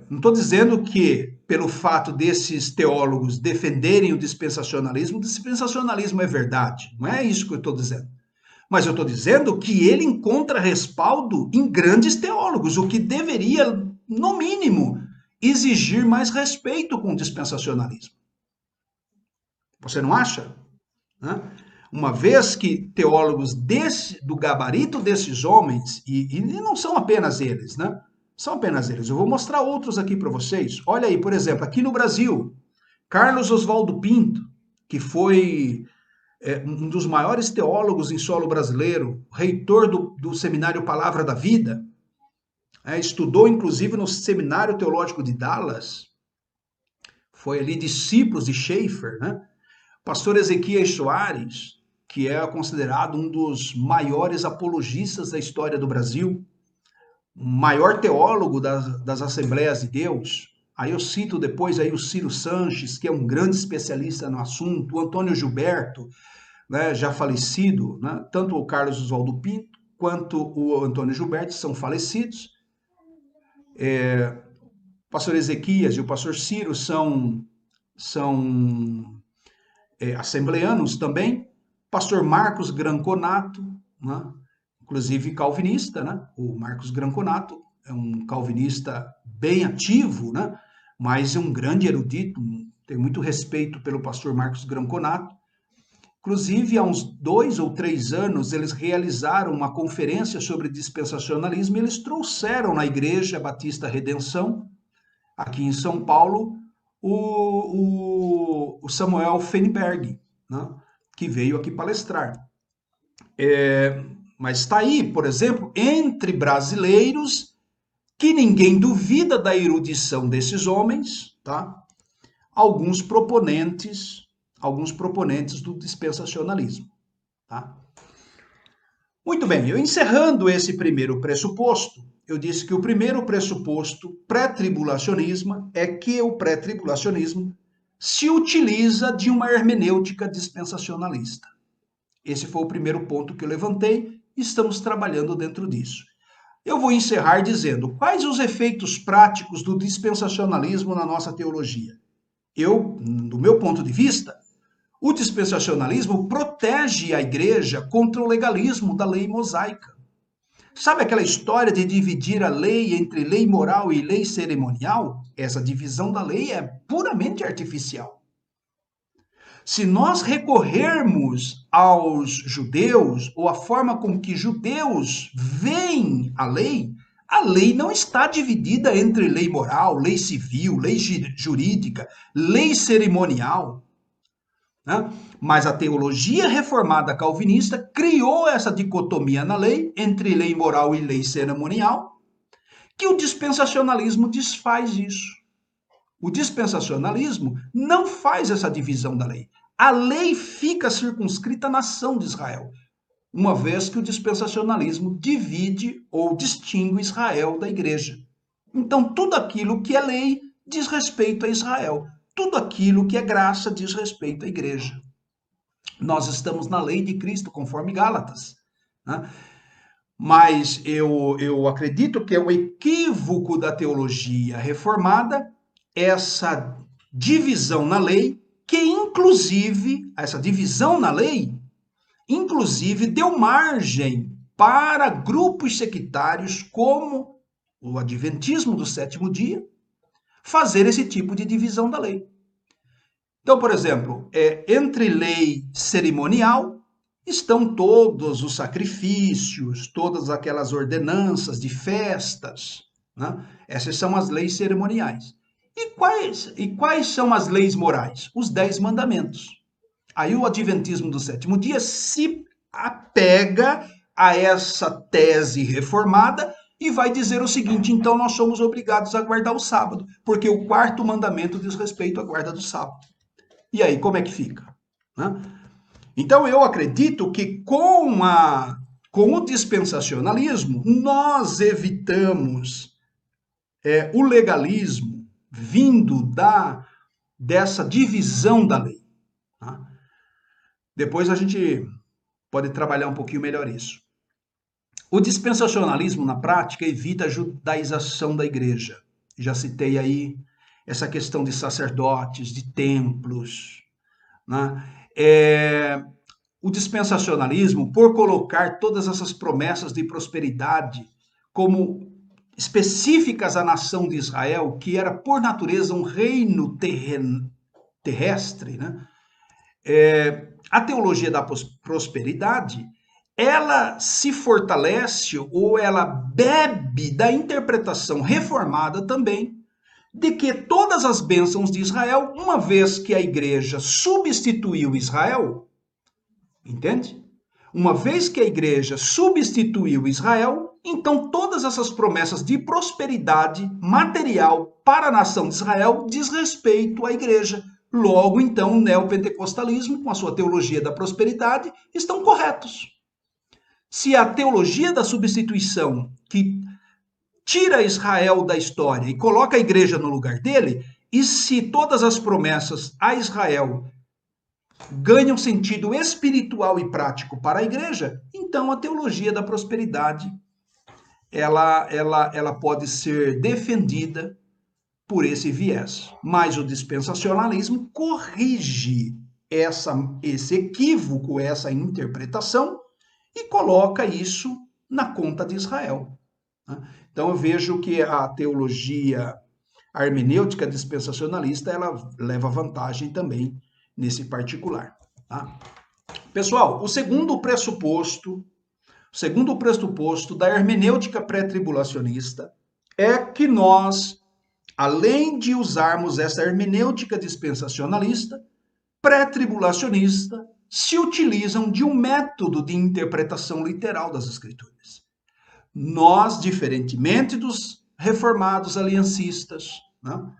Não estou dizendo que, pelo fato desses teólogos defenderem o dispensacionalismo é verdade. Não é isso que eu estou dizendo. Mas eu estou dizendo que ele encontra respaldo em grandes teólogos, o que deveria, no mínimo, exigir mais respeito com o dispensacionalismo. Você não acha? Né? Uma vez que teólogos do gabarito desses homens, e não são apenas eles, né? São apenas eles. Eu vou mostrar outros aqui para vocês. Olha aí, por exemplo, aqui no Brasil, Carlos Oswaldo Pinto, que foi um dos maiores teólogos em solo brasileiro, reitor do Seminário Palavra da Vida, estudou inclusive no Seminário Teológico de Dallas, foi ali discípulo de Schaeffer, né? Pastor Ezequias Soares, que é considerado um dos maiores apologistas da história do Brasil, maior teólogo das Assembleias de Deus. Aí eu cito depois aí o Ciro Sanches, que é um grande especialista no assunto, o Antônio Gilberto, né, já falecido, né? Tanto o Carlos Oswaldo Pinto quanto o Antônio Gilberto são falecidos. O pastor Ezequias e o pastor Ciro são assembleanos também. Pastor Marcos Granconato, né? Inclusive calvinista, né? O Marcos Granconato é um calvinista bem ativo, né? Mas é um grande erudito, tenho muito respeito pelo pastor Marcos Granconato. Inclusive, há uns 2 ou 3 anos, eles realizaram uma conferência sobre dispensacionalismo e eles trouxeram na Igreja Batista Redenção, aqui em São Paulo, o Samuel Feinberg, né, que veio aqui palestrar. Mas está aí, por exemplo, entre brasileiros, que ninguém duvida da erudição desses homens, tá? Alguns proponentes alguns proponentes do dispensacionalismo. Tá? Muito bem, eu encerrando esse primeiro pressuposto, eu disse que o primeiro pressuposto pré-tribulacionismo é que o pré-tribulacionismo se utiliza de uma hermenêutica dispensacionalista. Esse foi o primeiro ponto que eu levantei e estamos trabalhando dentro disso. Eu vou encerrar dizendo quais os efeitos práticos do dispensacionalismo na nossa teologia. Do meu ponto de vista, o dispensacionalismo protege a igreja contra o legalismo da lei mosaica. Sabe aquela história de dividir a lei entre lei moral e lei cerimonial? Essa divisão da lei é puramente artificial. Se nós recorrermos aos judeus, ou a forma com que judeus veem a lei não está dividida entre lei moral, lei civil, lei jurídica, lei cerimonial. Né? Mas a teologia reformada calvinista criou essa dicotomia na lei entre lei moral e lei cerimonial, que o dispensacionalismo desfaz isso. O dispensacionalismo não faz essa divisão da lei. A lei fica circunscrita à nação de Israel, uma vez que o dispensacionalismo divide ou distingue Israel da igreja. Então, tudo aquilo que é lei diz respeito a Israel. Tudo aquilo que é graça diz respeito à igreja. Nós estamos na lei de Cristo, conforme Gálatas. Né? Mas eu acredito que é um equívoco da teologia reformada essa divisão na lei, que inclusive, essa divisão na lei, inclusive deu margem para grupos sectários como o Adventismo do sétimo dia, fazer esse tipo de divisão da lei. Então, por exemplo, entre lei cerimonial estão todos os sacrifícios, todas aquelas ordenanças de festas, né? Essas são as leis cerimoniais. E quais são as leis morais? Os 10 mandamentos. Aí o Adventismo do sétimo dia se apega a essa tese reformada e vai dizer o seguinte: então nós somos obrigados a guardar o sábado, porque o quarto mandamento diz respeito à guarda do sábado. E aí, como é que fica? Né? Então, eu acredito que com o dispensacionalismo, nós evitamos o legalismo vindo dessa divisão da lei. Tá? Depois a gente pode trabalhar um pouquinho melhor isso. O dispensacionalismo, na prática, evita a judaização da igreja. Já citei aí essa questão de sacerdotes, de templos. Né? O dispensacionalismo, por colocar todas essas promessas de prosperidade como específicas à nação de Israel, que era por natureza um reino terrestre, né? A teologia da prosperidade, ela se fortalece ou ela bebe da interpretação reformada também de que todas as bênçãos de Israel, uma vez que a igreja substituiu Israel, entende? Uma vez que a igreja substituiu Israel, então todas essas promessas de prosperidade material para a nação de Israel diz respeito à igreja. Logo, então, o neopentecostalismo, com a sua teologia da prosperidade, estão corretos. Se a teologia da substituição, que tira Israel da história e coloca a igreja no lugar dele, e se todas as promessas a Israel ganham sentido espiritual e prático para a igreja, então a teologia da prosperidade ela pode ser defendida por esse viés. Mas o dispensacionalismo corrige esse equívoco, essa interpretação e coloca isso na conta de Israel. Então eu vejo que a teologia a hermenêutica dispensacionalista ela leva vantagem também nesse particular. Tá? Pessoal, o segundo pressuposto da hermenêutica pré-tribulacionista é que nós, além de usarmos essa hermenêutica dispensacionalista, pré-tribulacionista, se utilizam de um método de interpretação literal das Escrituras. Nós, diferentemente dos reformados aliancistas, né,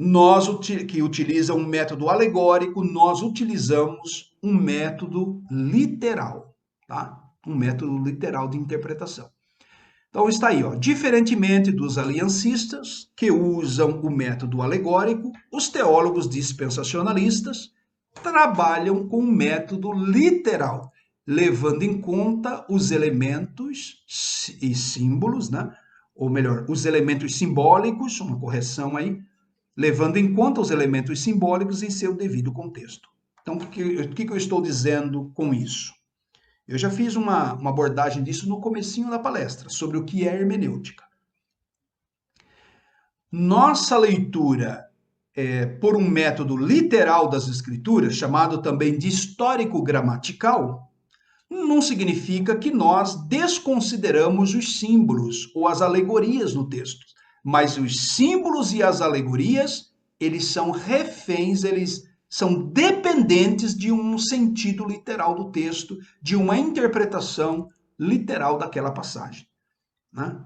Nós que utiliza um método alegórico, nós utilizamos um método literal, tá? Um método literal de interpretação. Então está aí, ó. Diferentemente dos aliancistas, que usam o método alegórico, os teólogos dispensacionalistas trabalham com um método literal, levando em conta os elementos e símbolos, né? Ou melhor, os elementos simbólicos, uma correção aí, levando em conta os elementos simbólicos em seu devido contexto. Então, o que eu estou dizendo com isso? Eu já fiz uma abordagem disso no comecinho da palestra, sobre o que é hermenêutica. Nossa leitura por um método literal das escrituras, chamado também de histórico-gramatical, não significa que nós desconsideramos os símbolos ou as alegorias no texto. Mas os símbolos e as alegorias, eles são reféns, eles são dependentes de um sentido literal do texto, de uma interpretação literal daquela passagem, né?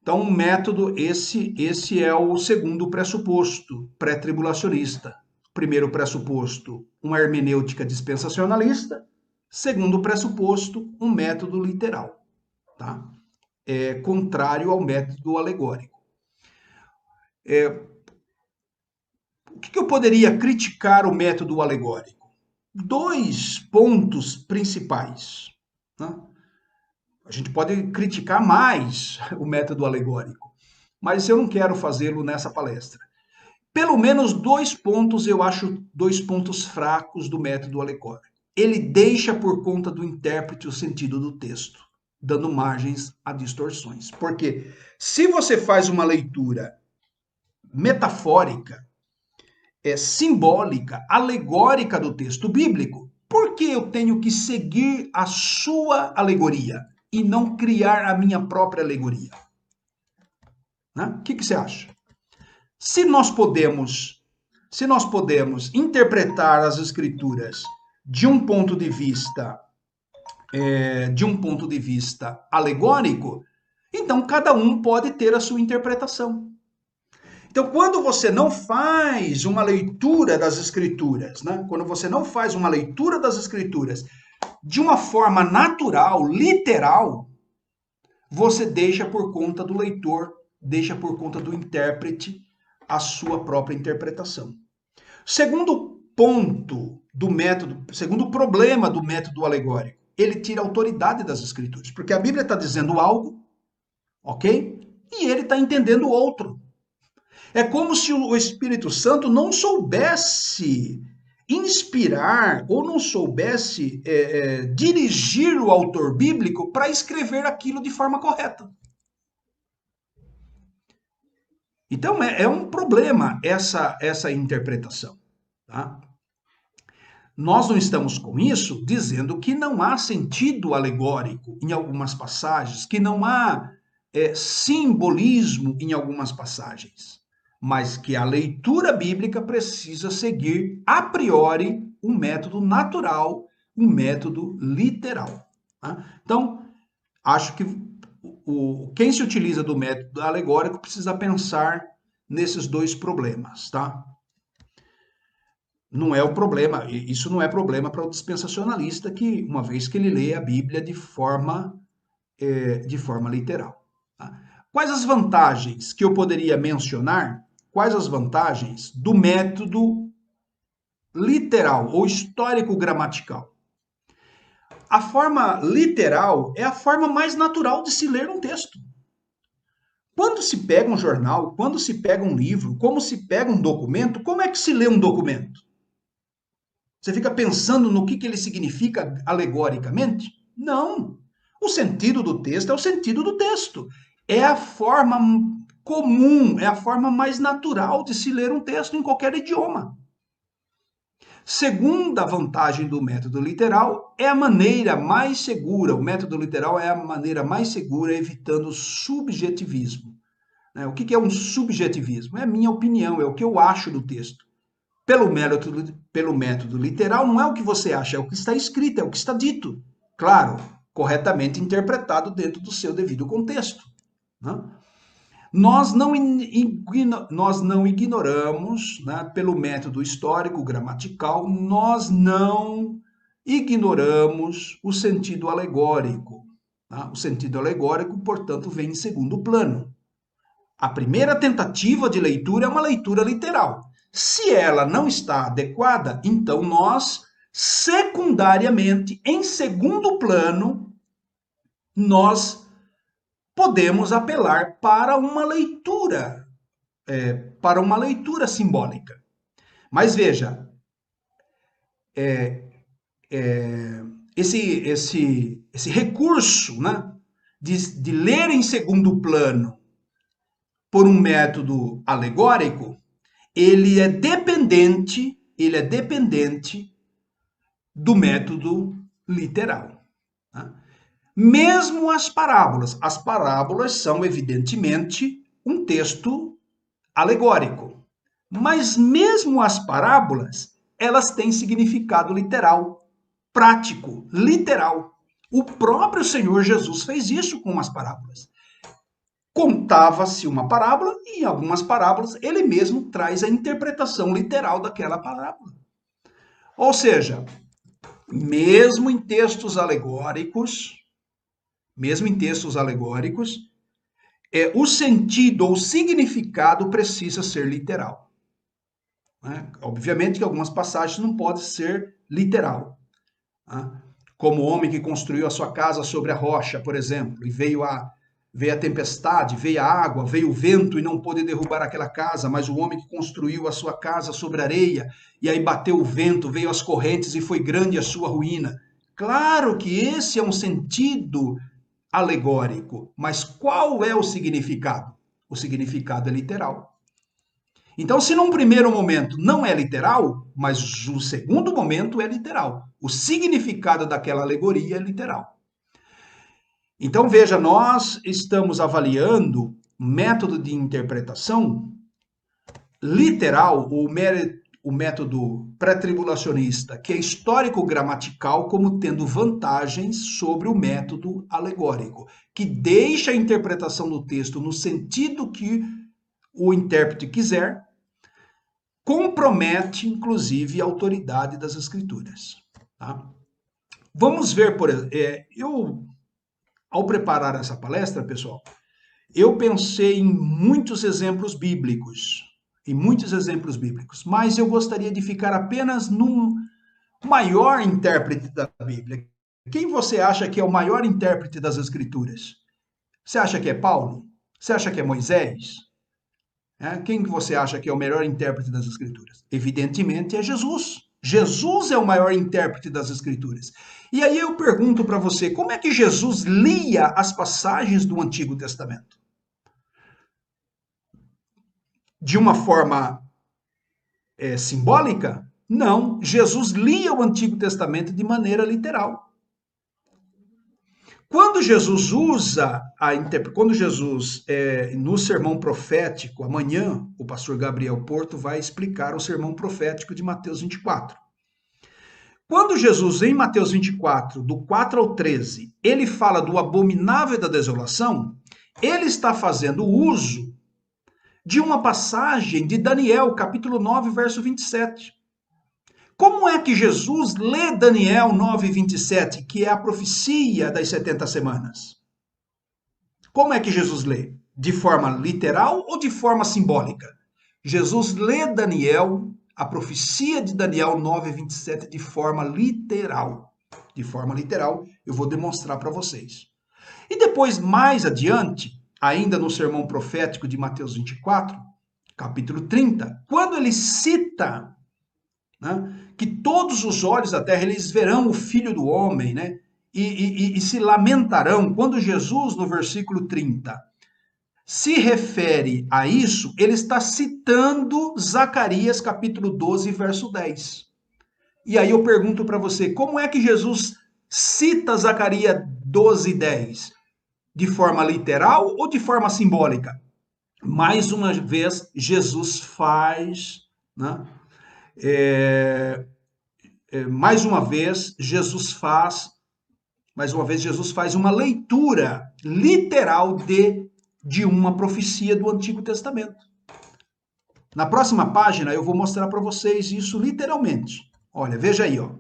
Então, o método, esse é o segundo pressuposto pré-tribulacionista. Primeiro pressuposto, uma hermenêutica dispensacionalista. Segundo pressuposto, um método literal, tá? Contrário ao método alegórico. O que eu poderia criticar o método alegórico? 2 pontos principais, né? A gente pode criticar mais o método alegórico, mas eu não quero fazê-lo nessa palestra. Pelo menos 2 pontos eu acho 2 pontos fracos do método alegórico. Ele deixa por conta do intérprete o sentido do texto, dando margens a distorções. Porque se você faz uma leitura metafórica, simbólica, alegórica do texto bíblico, por que eu tenho que seguir a sua alegoria e não criar a minha própria alegoria? Né? O que você acha? Se nós podemos interpretar as escrituras de um ponto de vista alegórico, então cada um pode ter a sua interpretação. Então, quando você não faz uma leitura das escrituras, né? Quando você não faz uma leitura das escrituras de uma forma natural, literal, você deixa por conta do leitor, deixa por conta do intérprete a sua própria interpretação. Segundo ponto do método, segundo problema do método alegórico, ele tira a autoridade das escrituras, porque a Bíblia está dizendo algo, ok? E ele está entendendo outro. É como se o Espírito Santo não soubesse inspirar ou não soubesse dirigir o autor bíblico para escrever aquilo de forma correta. Então, é um problema essa interpretação, tá? Nós não estamos com isso dizendo que não há sentido alegórico em algumas passagens, que não há simbolismo em algumas passagens, mas que a leitura bíblica precisa seguir, a priori, um método natural, um método literal. Tá? Então, acho que quem se utiliza do método alegórico precisa pensar nesses 2 problemas, tá? Não é o problema, isso não é problema para o dispensacionalista, que uma vez que ele lê a Bíblia de forma literal. Tá? Quais as vantagens que eu poderia mencionar? Quais as vantagens do método literal ou histórico-gramatical? A forma literal é a forma mais natural de se ler um texto. Quando se pega um jornal, quando se pega um livro, como se pega um documento, como é que se lê um documento? Você fica pensando no que ele significa alegoricamente? Não. O sentido do texto é o sentido do texto. É a forma comum, é a forma mais natural de se ler um texto em qualquer idioma. Segunda vantagem do método literal é a maneira mais segura. O método literal é a maneira mais segura, evitando o subjetivismo. O que é um subjetivismo? É a minha opinião, é o que eu acho do texto. Pelo método literal, não é o que você acha, é o que está escrito, é o que está dito. Claro, corretamente interpretado dentro do seu devido contexto. Né? Nós não ignoramos, né, pelo método histórico gramatical, nós não ignoramos o sentido alegórico. Tá? O sentido alegórico, portanto, vem em segundo plano. A primeira tentativa de leitura é uma leitura literal. Se ela não está adequada, então nós, secundariamente, em segundo plano, nós podemos apelar para uma leitura simbólica. Mas veja, esse recurso, né, de ler em segundo plano por um método alegórico, ele é dependente do método literal. Tá? Mesmo as parábolas são evidentemente um texto alegórico, mas mesmo as parábolas, elas têm significado literal, prático, literal. O próprio Senhor Jesus fez isso com as parábolas. Contava-se uma parábola e em algumas parábolas ele mesmo traz a interpretação literal daquela parábola. Ou seja, mesmo em textos alegóricos, o sentido ou o significado precisa ser literal. Né? Obviamente que algumas passagens não podem ser literal. Né? Como o homem que construiu a sua casa sobre a rocha, por exemplo, e veio a tempestade, veio a água, veio o vento e não pôde derrubar aquela casa, mas o homem que construiu a sua casa sobre areia, e aí bateu o vento, veio as correntes e foi grande a sua ruína. Claro que esse é um sentido alegórico, mas qual é o significado? O significado é literal. Então, se num primeiro momento não é literal, mas no segundo momento é literal. O significado daquela alegoria é literal. Então, veja, nós estamos avaliando método de interpretação literal, o método pré-tribulacionista, que é histórico-gramatical, como tendo vantagens sobre o método alegórico, que deixa a interpretação do texto no sentido que o intérprete quiser, compromete, inclusive, a autoridade das escrituras. Tá? Vamos ver, por exemplo, ao preparar essa palestra, pessoal, eu pensei em muitos exemplos bíblicos, mas eu gostaria de ficar apenas num maior intérprete da Bíblia. Quem você acha que é o maior intérprete das Escrituras? Você acha que é Paulo? Você acha que é Moisés? Quem que você acha que é o melhor intérprete das Escrituras? Evidentemente é Jesus. Jesus é o maior intérprete das Escrituras. E aí eu pergunto para você, como é que Jesus lia as passagens do Antigo Testamento? De uma forma simbólica? Não, Jesus lia o Antigo Testamento de maneira literal. Quando Jesus no sermão profético, amanhã o pastor Gabriel Porto vai explicar o sermão profético de Mateus 24. Quando Jesus, em Mateus 24, do 4 ao 13, ele fala do abominável da desolação, ele está fazendo uso de uma passagem de Daniel, capítulo 9, verso 27. Como é que Jesus lê Daniel 9, 27, que é a profecia das 70 semanas? Como é que Jesus lê? De forma literal ou de forma simbólica? Jesus lê Daniel, a profecia de Daniel 9, 27, de forma literal. De forma literal, eu vou demonstrar para vocês. E depois, mais adiante, ainda no sermão profético de Mateus 24, capítulo 30, quando ele cita, né, que todos os olhos da terra eles verão o Filho do Homem, né, e se lamentarão. Quando Jesus, no versículo 30, se refere a isso, ele está citando Zacarias, capítulo 12, verso 10. E aí eu pergunto para você, como é que Jesus cita Zacarias 12, 10? De forma literal ou de forma simbólica? Mais uma vez, Jesus faz, né? Mais uma vez, Jesus faz uma leitura literal de de uma profecia do Antigo Testamento. Na próxima página eu vou mostrar para vocês isso literalmente. Olha, veja aí, ó.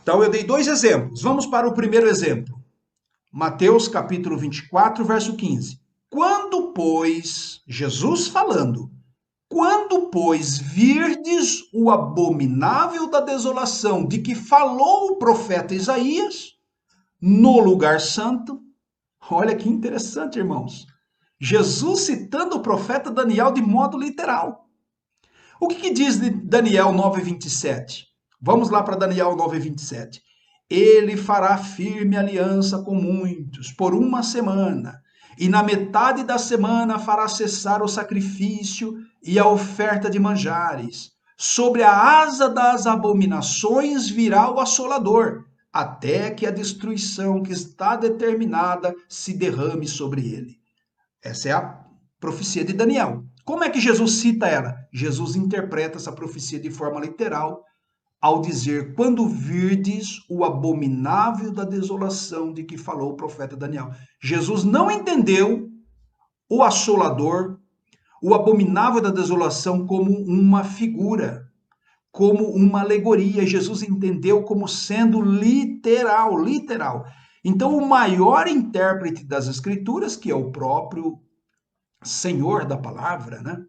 Então eu dei 2 exemplos. Vamos para o primeiro exemplo. Mateus capítulo 24, verso 15. Quando, pois, Jesus falando, quando, pois, virdes o abominável da desolação de que falou o profeta Isaías, no lugar santo, olha que interessante, irmãos. Jesus citando o profeta Daniel de modo literal. O que diz Daniel 9:27? Vamos lá para Daniel 9:27. Ele fará firme aliança com muitos por uma semana, e na metade da semana fará cessar o sacrifício e a oferta de manjares. Sobre a asa das abominações virá o assolador, até que a destruição que está determinada se derrame sobre ele. Essa é a profecia de Daniel. Como é que Jesus cita ela? Jesus interpreta essa profecia de forma literal ao dizer, quando virdes o abominável da desolação de que falou o profeta Daniel. Jesus não entendeu o assolador, o abominável da desolação como uma figura, como uma alegoria. Jesus entendeu como sendo literal, literal. Então, o maior intérprete das Escrituras, que é o próprio Senhor da palavra, né?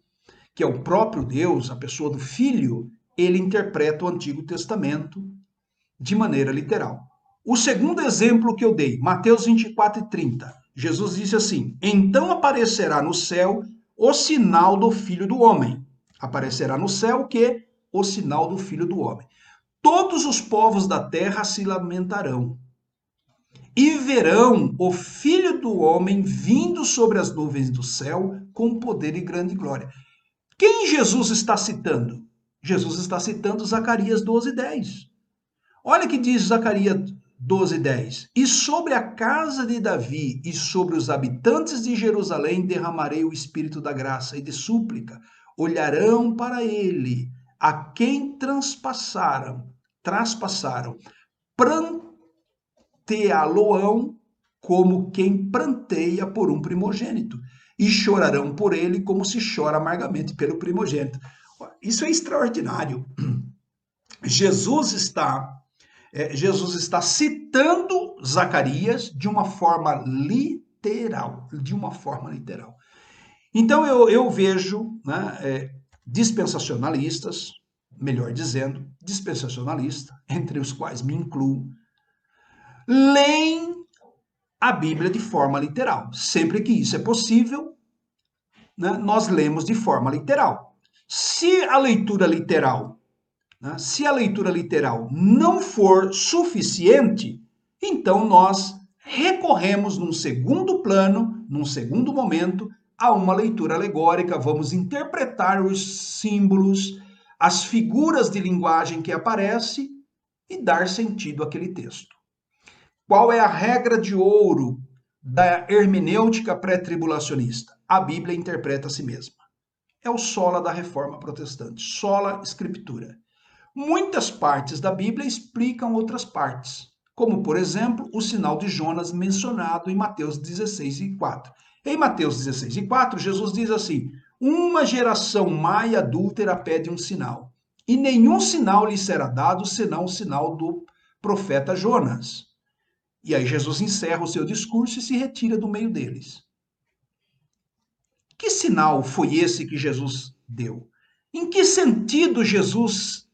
Que é o próprio Deus, a pessoa do Filho, ele interpreta o Antigo Testamento de maneira literal. O segundo exemplo que eu dei, Mateus 24:30, Jesus disse assim, então aparecerá no céu o sinal do Filho do Homem. Aparecerá no céu o quê? O sinal do Filho do Homem. Todos os povos da terra se lamentarão e verão o Filho do Homem vindo sobre as nuvens do céu com poder e grande glória. Quem Jesus está citando? Jesus está citando Zacarias 12:10. Olha que diz Zacarias 12:10. E sobre a casa de Davi e sobre os habitantes de Jerusalém derramarei o espírito da graça e de súplica. Olharão para ele, a quem traspassaram, pranteá-lo-ão como quem pranteia por um primogênito, e chorarão por ele como se chora amargamente pelo primogênito. Isso é extraordinário. Jesus está citando Zacarias de uma forma literal, Então eu vejo, né, dispensacionalistas, melhor dizendo, dispensacionalista, entre os quais me incluo, leem a Bíblia de forma literal. Sempre que isso é possível, né, nós lemos de forma literal. Se a leitura literal não for suficiente, então nós recorremos num segundo plano, num segundo momento, a uma leitura alegórica, vamos interpretar os símbolos, as figuras de linguagem que aparecem e dar sentido àquele texto. Qual é a regra de ouro da hermenêutica pré-tribulacionista? A Bíblia interpreta a si mesma. É o sola da reforma protestante, sola scriptura. Muitas partes da Bíblia explicam outras partes, como, por exemplo, o sinal de Jonas mencionado em Mateus 16:4. Em Mateus 16:4, Jesus diz assim, uma geração má e adúltera pede um sinal, e nenhum sinal lhe será dado, senão o sinal do profeta Jonas. E aí Jesus encerra o seu discurso e se retira do meio deles. Que sinal foi esse que Jesus deu? Em que sentido Jesus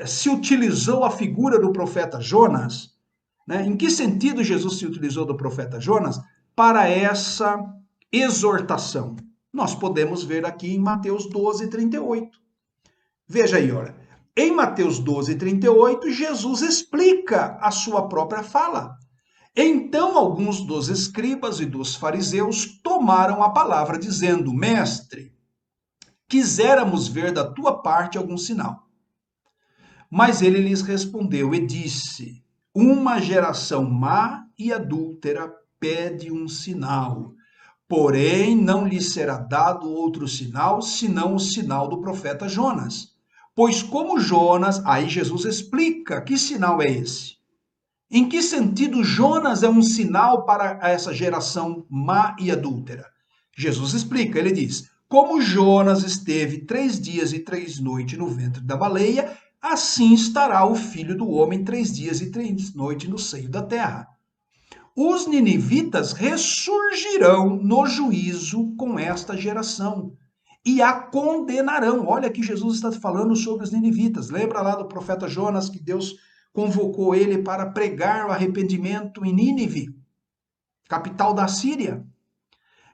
se utilizou a figura do profeta Jonas? Né? Em que sentido Jesus se utilizou do profeta Jonas para essa exortação? Nós podemos ver aqui em Mateus 12:38. Veja aí, olha. Em Mateus 12:38, Jesus explica a sua própria fala. Então alguns dos escribas e dos fariseus tomaram a palavra, dizendo, mestre, quiséramos ver da tua parte algum sinal. Mas ele lhes respondeu e disse, uma geração má e adúltera pede um sinal, porém não lhe será dado outro sinal, senão o sinal do profeta Jonas. Pois como Jonas, aí Jesus explica que sinal é esse. Em que sentido Jonas é um sinal para essa geração má e adúltera? Jesus explica, ele diz: como Jonas esteve 3 dias e 3 noites no ventre da baleia, assim estará o Filho do Homem 3 dias e 3 noites no seio da terra. Os ninivitas ressurgirão no juízo com esta geração e a condenarão. Olha que Jesus está falando sobre os ninivitas. Lembra lá do profeta Jonas que Deus convocou ele para pregar o arrependimento em Nínive, capital da Síria?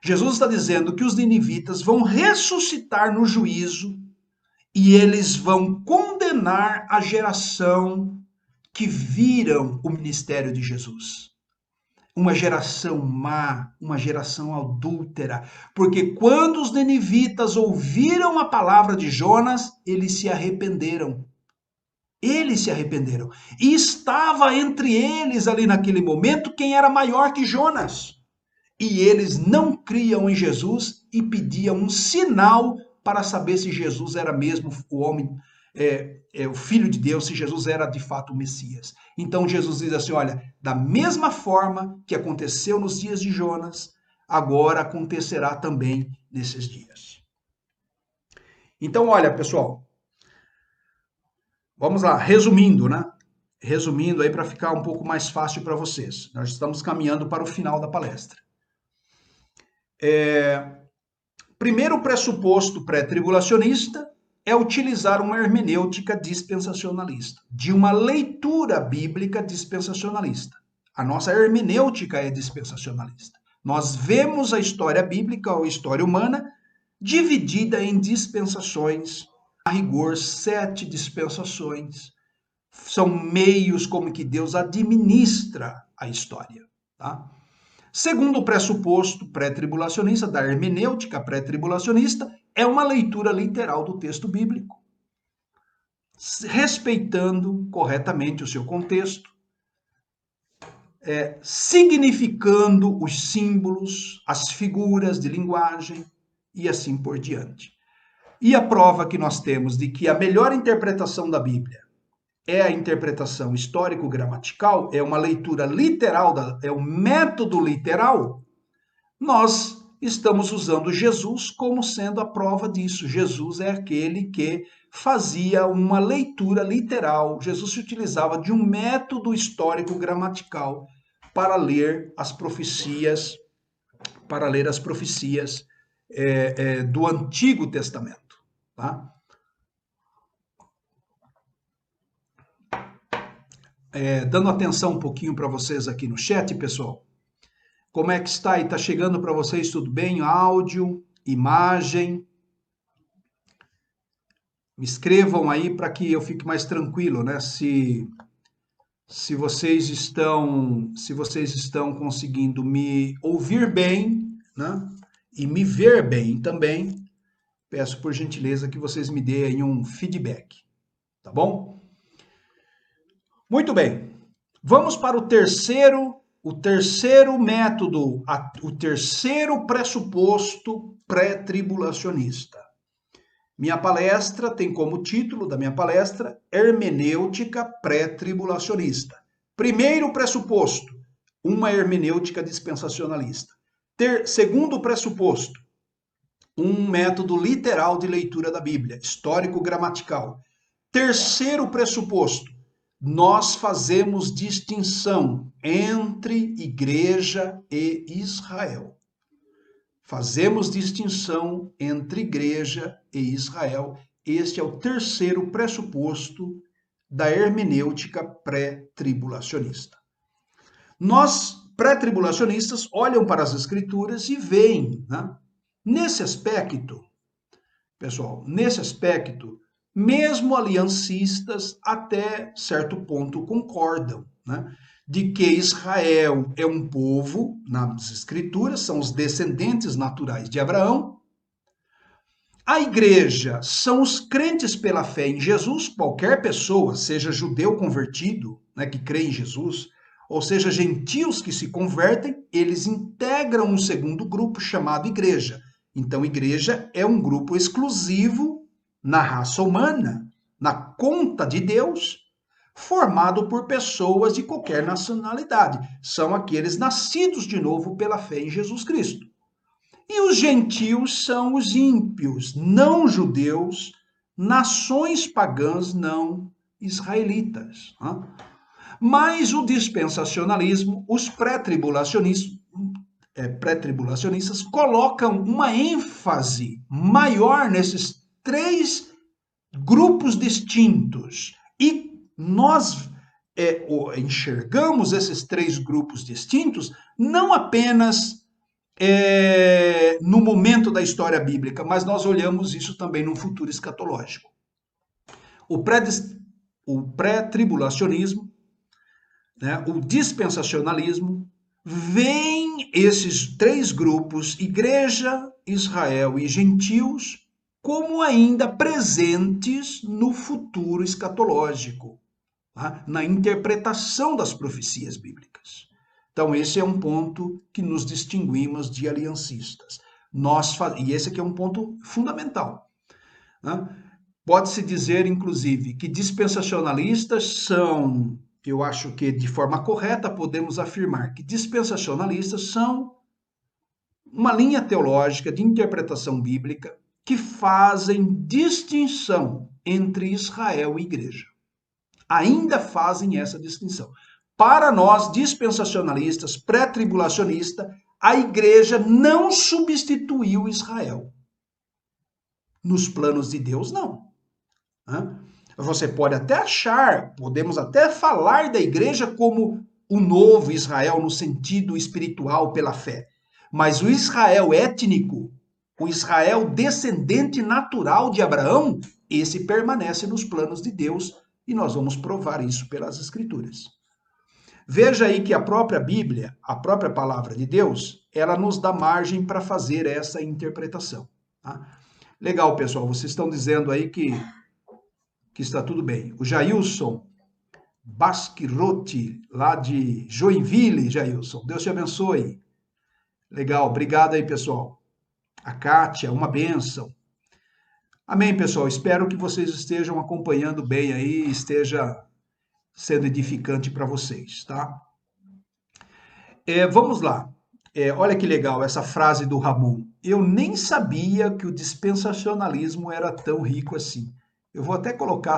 Jesus está dizendo que os ninivitas vão ressuscitar no juízo e eles vão condenar a geração que viram o ministério de Jesus. Uma geração má, uma geração adúltera, porque quando os ninivitas ouviram a palavra de Jonas, eles se arrependeram. Eles se arrependeram. E estava entre eles ali naquele momento quem era maior que Jonas. E eles não criam em Jesus e pediam um sinal para saber se Jesus era mesmo o homem, o Filho de Deus, se Jesus era de fato o Messias. Então Jesus diz assim, olha, da mesma forma que aconteceu nos dias de Jonas, agora acontecerá também nesses dias. Então, olha, pessoal, vamos lá, resumindo, né? Resumindo aí para ficar um pouco mais fácil para vocês. Nós estamos caminhando para o final da palestra. Primeiro pressuposto pré-tribulacionista é utilizar uma hermenêutica dispensacionalista, de uma leitura bíblica dispensacionalista. A nossa hermenêutica é dispensacionalista. Nós vemos a história bíblica ou a história humana dividida em dispensações, a rigor 7 dispensações. São meios como que Deus administra a história, tá? Segundo o pressuposto pré-tribulacionista, da hermenêutica pré-tribulacionista, é uma leitura literal do texto bíblico, respeitando corretamente o seu contexto, significando os símbolos, as figuras de linguagem e assim por diante. E a prova que nós temos de que a melhor interpretação da Bíblia é a interpretação histórico-gramatical, é uma leitura literal, é um método literal, nós estamos usando Jesus como sendo a prova disso. Jesus é aquele que fazia uma leitura literal. Jesus se utilizava de um método histórico-gramatical para ler as profecias, do Antigo Testamento, tá? Dando atenção um pouquinho para vocês aqui no chat, pessoal. Como é que está aí? Está chegando para vocês tudo bem? Áudio, imagem. Me escrevam aí para que eu fique mais tranquilo, né? Se vocês estão conseguindo me ouvir bem, né? E me ver bem também, peço por gentileza que vocês me deem aí um feedback, tá bom? Muito bem. Vamos para o terceiro método, o terceiro pressuposto pré-tribulacionista. Minha palestra tem como título da minha palestra Hermenêutica pré-tribulacionista. Primeiro pressuposto, uma hermenêutica dispensacionalista. Segundo pressuposto, um método literal de leitura da Bíblia, histórico-gramatical. Terceiro pressuposto, nós fazemos distinção entre igreja e Israel. Fazemos distinção entre igreja e Israel. Este é o terceiro pressuposto da hermenêutica pré-tribulacionista. Nós, pré-tribulacionistas, olham para as Escrituras e veem, né? Nesse aspecto, pessoal, mesmo aliancistas até certo ponto concordam, né? De que Israel é um povo, nas Escrituras, são os descendentes naturais de Abraão. A igreja são os crentes pela fé em Jesus, qualquer pessoa, seja judeu convertido, né, que crê em Jesus, ou seja, gentios que se convertem, eles integram um segundo grupo chamado igreja. Então, igreja é um grupo exclusivo na raça humana, na conta de Deus, formado por pessoas de qualquer nacionalidade. São aqueles nascidos de novo pela fé em Jesus Cristo. E os gentios são os ímpios, não judeus, nações pagãs não israelitas. Mas o dispensacionalismo, os pré-tribulacionistas colocam uma ênfase maior nesses três grupos distintos. E nós enxergamos esses três grupos distintos não apenas no momento da história bíblica, mas nós olhamos isso também no futuro escatológico. O pré-tribulacionismo, né, o dispensacionalismo, veem esses três grupos, igreja, Israel e gentios, como ainda presentes no futuro escatológico, tá? Na interpretação das profecias bíblicas. Então, esse é um ponto que nos distinguimos de aliancistas. E esse aqui é um ponto fundamental. Né? Pode-se dizer, inclusive, que dispensacionalistas são, eu acho que de forma correta podemos afirmar que dispensacionalistas são uma linha teológica de interpretação bíblica que fazem distinção entre Israel e igreja. Ainda fazem essa distinção. Para nós, dispensacionalistas, pré-tribulacionistas, a igreja não substituiu Israel. Nos planos de Deus, não. Você pode até achar, podemos até falar da igreja como o novo Israel no sentido espiritual pela fé. Mas o Israel étnico, o Israel descendente natural de Abraão, esse permanece nos planos de Deus e nós vamos provar isso pelas Escrituras. Veja aí que a própria Bíblia, a própria palavra de Deus, ela nos dá margem para fazer essa interpretação. Tá? Legal, pessoal, vocês estão dizendo aí que está tudo bem. O Jailson Basquirotti, lá de Joinville, Jailson, Deus te abençoe. Legal, obrigado aí, pessoal. A Kátia, uma bênção. Amém, pessoal, espero que vocês estejam acompanhando bem aí, esteja sendo edificante para vocês, tá? Vamos lá. Olha que legal essa frase do Ramon. Eu nem sabia que o dispensacionalismo era tão rico assim. Eu vou até colocar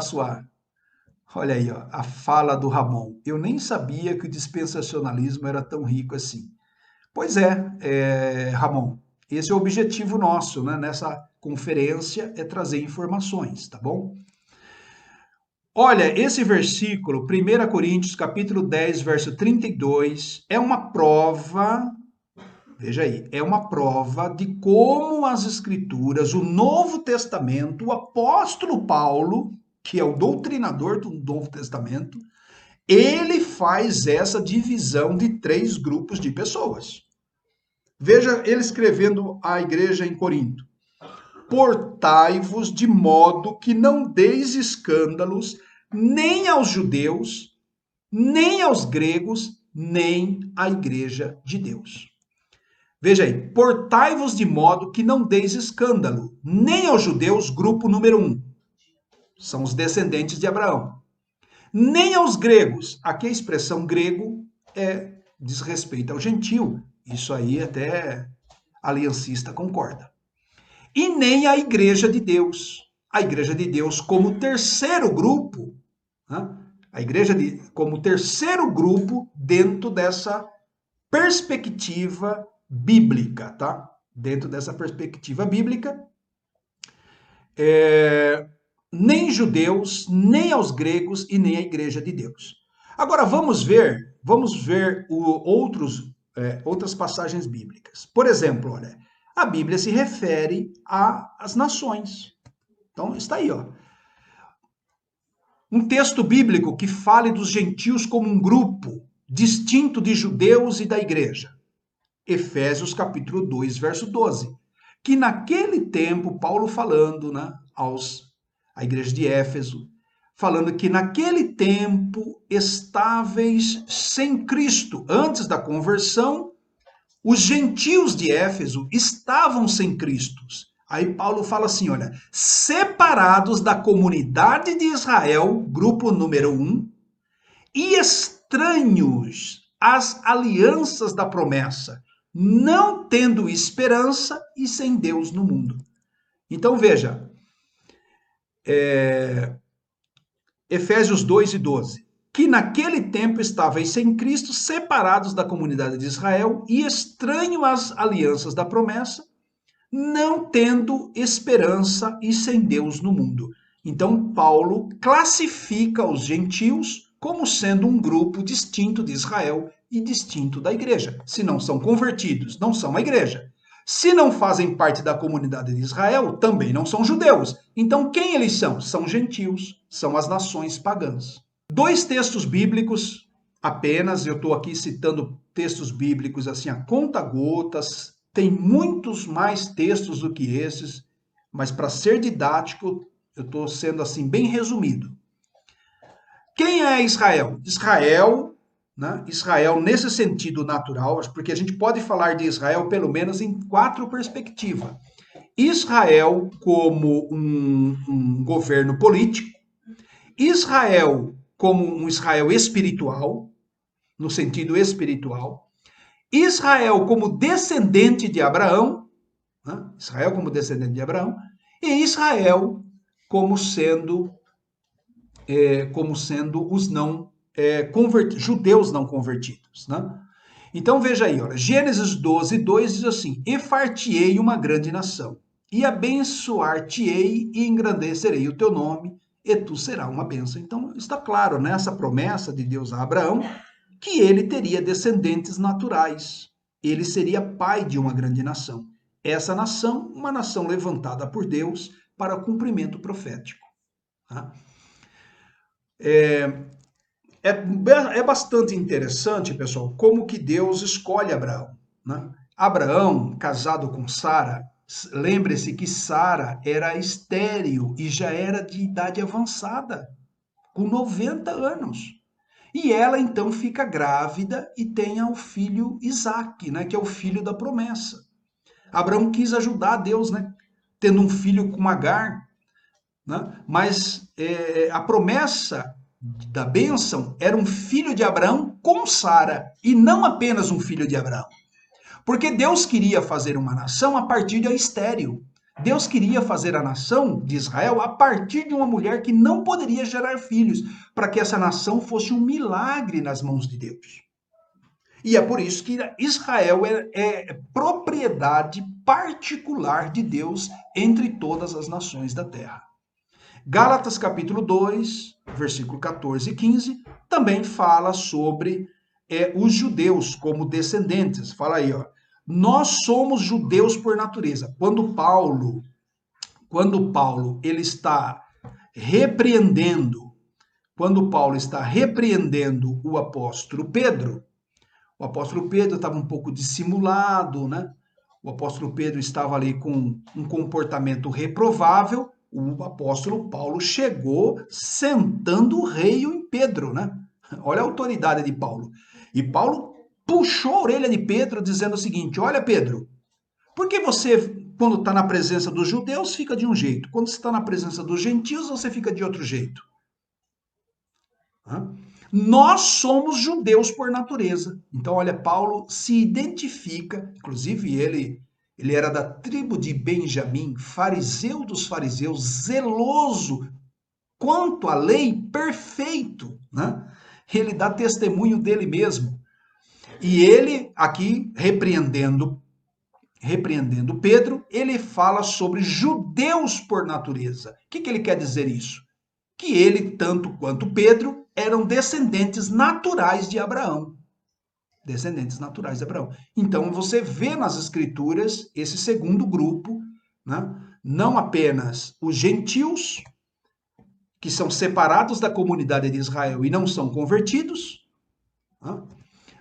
olha aí, ó, a fala do Ramon. Eu nem sabia que o dispensacionalismo era tão rico assim. Pois Ramon, esse é o objetivo nosso, né, nessa conferência, é trazer informações, tá bom? Olha, esse versículo, 1 Coríntios, capítulo 10, verso 32, é uma prova, veja aí, é uma prova de como as Escrituras, o Novo Testamento, o apóstolo Paulo, que é o doutrinador do Novo Testamento, ele faz essa divisão de três grupos de pessoas. Veja ele escrevendo à igreja em Corinto. Portai-vos de modo que não deis escândalos nem aos judeus, nem aos gregos, nem à igreja de Deus. Veja aí, portai-vos de modo que não deis escândalo, nem aos judeus, grupo número 1, são os descendentes de Abraão, nem aos gregos, aqui a expressão grego diz respeito ao gentio, isso aí até aliancista concorda. E nem a igreja de Deus. A igreja de Deus como terceiro grupo, né? A igreja como terceiro grupo dentro dessa perspectiva bíblica, tá? Dentro dessa perspectiva bíblica, nem judeus, nem aos gregos e nem a igreja de Deus. Agora vamos ver outras passagens bíblicas. Por exemplo, olha, a Bíblia se refere às nações. Então, está aí, ó. Um texto bíblico que fale dos gentios como um grupo distinto de judeus e da igreja. Efésios capítulo 2, verso 12. Que naquele tempo, Paulo falando, né, à igreja de Éfeso, falando que naquele tempo estáveis sem Cristo, antes da conversão, os gentios de Éfeso estavam sem Cristo. Aí Paulo fala assim, olha, separados da comunidade de Israel, grupo número 1, e estranhos às alianças da promessa, não tendo esperança e sem Deus no mundo. Então veja, Efésios 2:12, que naquele tempo estáveis sem Cristo, separados da comunidade de Israel e estranhos às alianças da promessa, não tendo esperança e sem Deus no mundo. Então, Paulo classifica os gentios como sendo um grupo distinto de Israel e distinto da igreja. Se não são convertidos, não são a igreja. Se não fazem parte da comunidade de Israel, também não são judeus. Então, quem eles são? São gentios, são as nações pagãs. 2 textos bíblicos apenas, eu estou aqui citando textos bíblicos assim a conta-gotas, tem muitos mais textos do que esses, mas para ser didático, eu estou sendo assim bem resumido. Quem é Israel? Israel, né? Israel nesse sentido natural, porque a gente pode falar de Israel pelo menos em 4 perspectivas. Israel como um governo político, Israel como um Israel espiritual, no sentido espiritual, Israel como descendente de Abraão, né? Israel como descendente de Abraão, e Israel como sendo os não judeus não convertidos, né? Então veja aí, olha, Gênesis 12:2 diz assim: e far-te-ei uma grande nação, e abençoar-te-ei e engrandecerei o teu nome, e tu serás uma bênção. Então está claro nessa promessa de Deus a Abraão que ele teria descendentes naturais, ele seria pai de uma grande nação. Essa nação, uma nação levantada por Deus para cumprimento profético. Tá? É bastante interessante, pessoal, como que Deus escolhe Abraão. Né? Abraão, casado com Sara, lembre-se que Sara era estéril e já era de idade avançada, com 90 anos. E ela então fica grávida e tem o filho Isaque, né, que é o filho da promessa. Abraão quis ajudar Deus, né, tendo um filho com Agar, né, mas a promessa da bênção era um filho de Abraão com Sara, e não apenas um filho de Abraão. Porque Deus queria fazer uma nação a partir de estéril. Deus queria fazer a nação de Israel a partir de uma mulher que não poderia gerar filhos, para que essa nação fosse um milagre nas mãos de Deus. E é por isso que Israel é propriedade particular de Deus entre todas as nações da terra. Gálatas capítulo 2, versículo 14 e 15, também fala sobre os judeus como descendentes. Fala aí, ó. Nós somos judeus por natureza. Quando Paulo ele está repreendendo, o apóstolo Pedro estava um pouco dissimulado, né? O apóstolo Pedro estava ali com um comportamento reprovável. O apóstolo Paulo chegou sentando o rei em Pedro, né? Olha a autoridade de Paulo. E Paulo puxou a orelha de Pedro, dizendo o seguinte: olha, Pedro, por que você, quando está na presença dos judeus, fica de um jeito? Quando você está na presença dos gentios, você fica de outro jeito? Nós somos judeus por natureza. Então, olha, Paulo se identifica, inclusive ele era da tribo de Benjamim, fariseu dos fariseus, zeloso quanto à lei, perfeito, né? Ele dá testemunho dele mesmo. E ele, aqui, repreendendo Pedro, ele fala sobre judeus por natureza. O que ele quer dizer isso? Que ele, tanto quanto Pedro, eram descendentes naturais de Abraão. Descendentes naturais de Abraão. Então, você vê nas Escrituras esse segundo grupo, né? Não apenas os gentios, que são separados da comunidade de Israel e não são convertidos, né?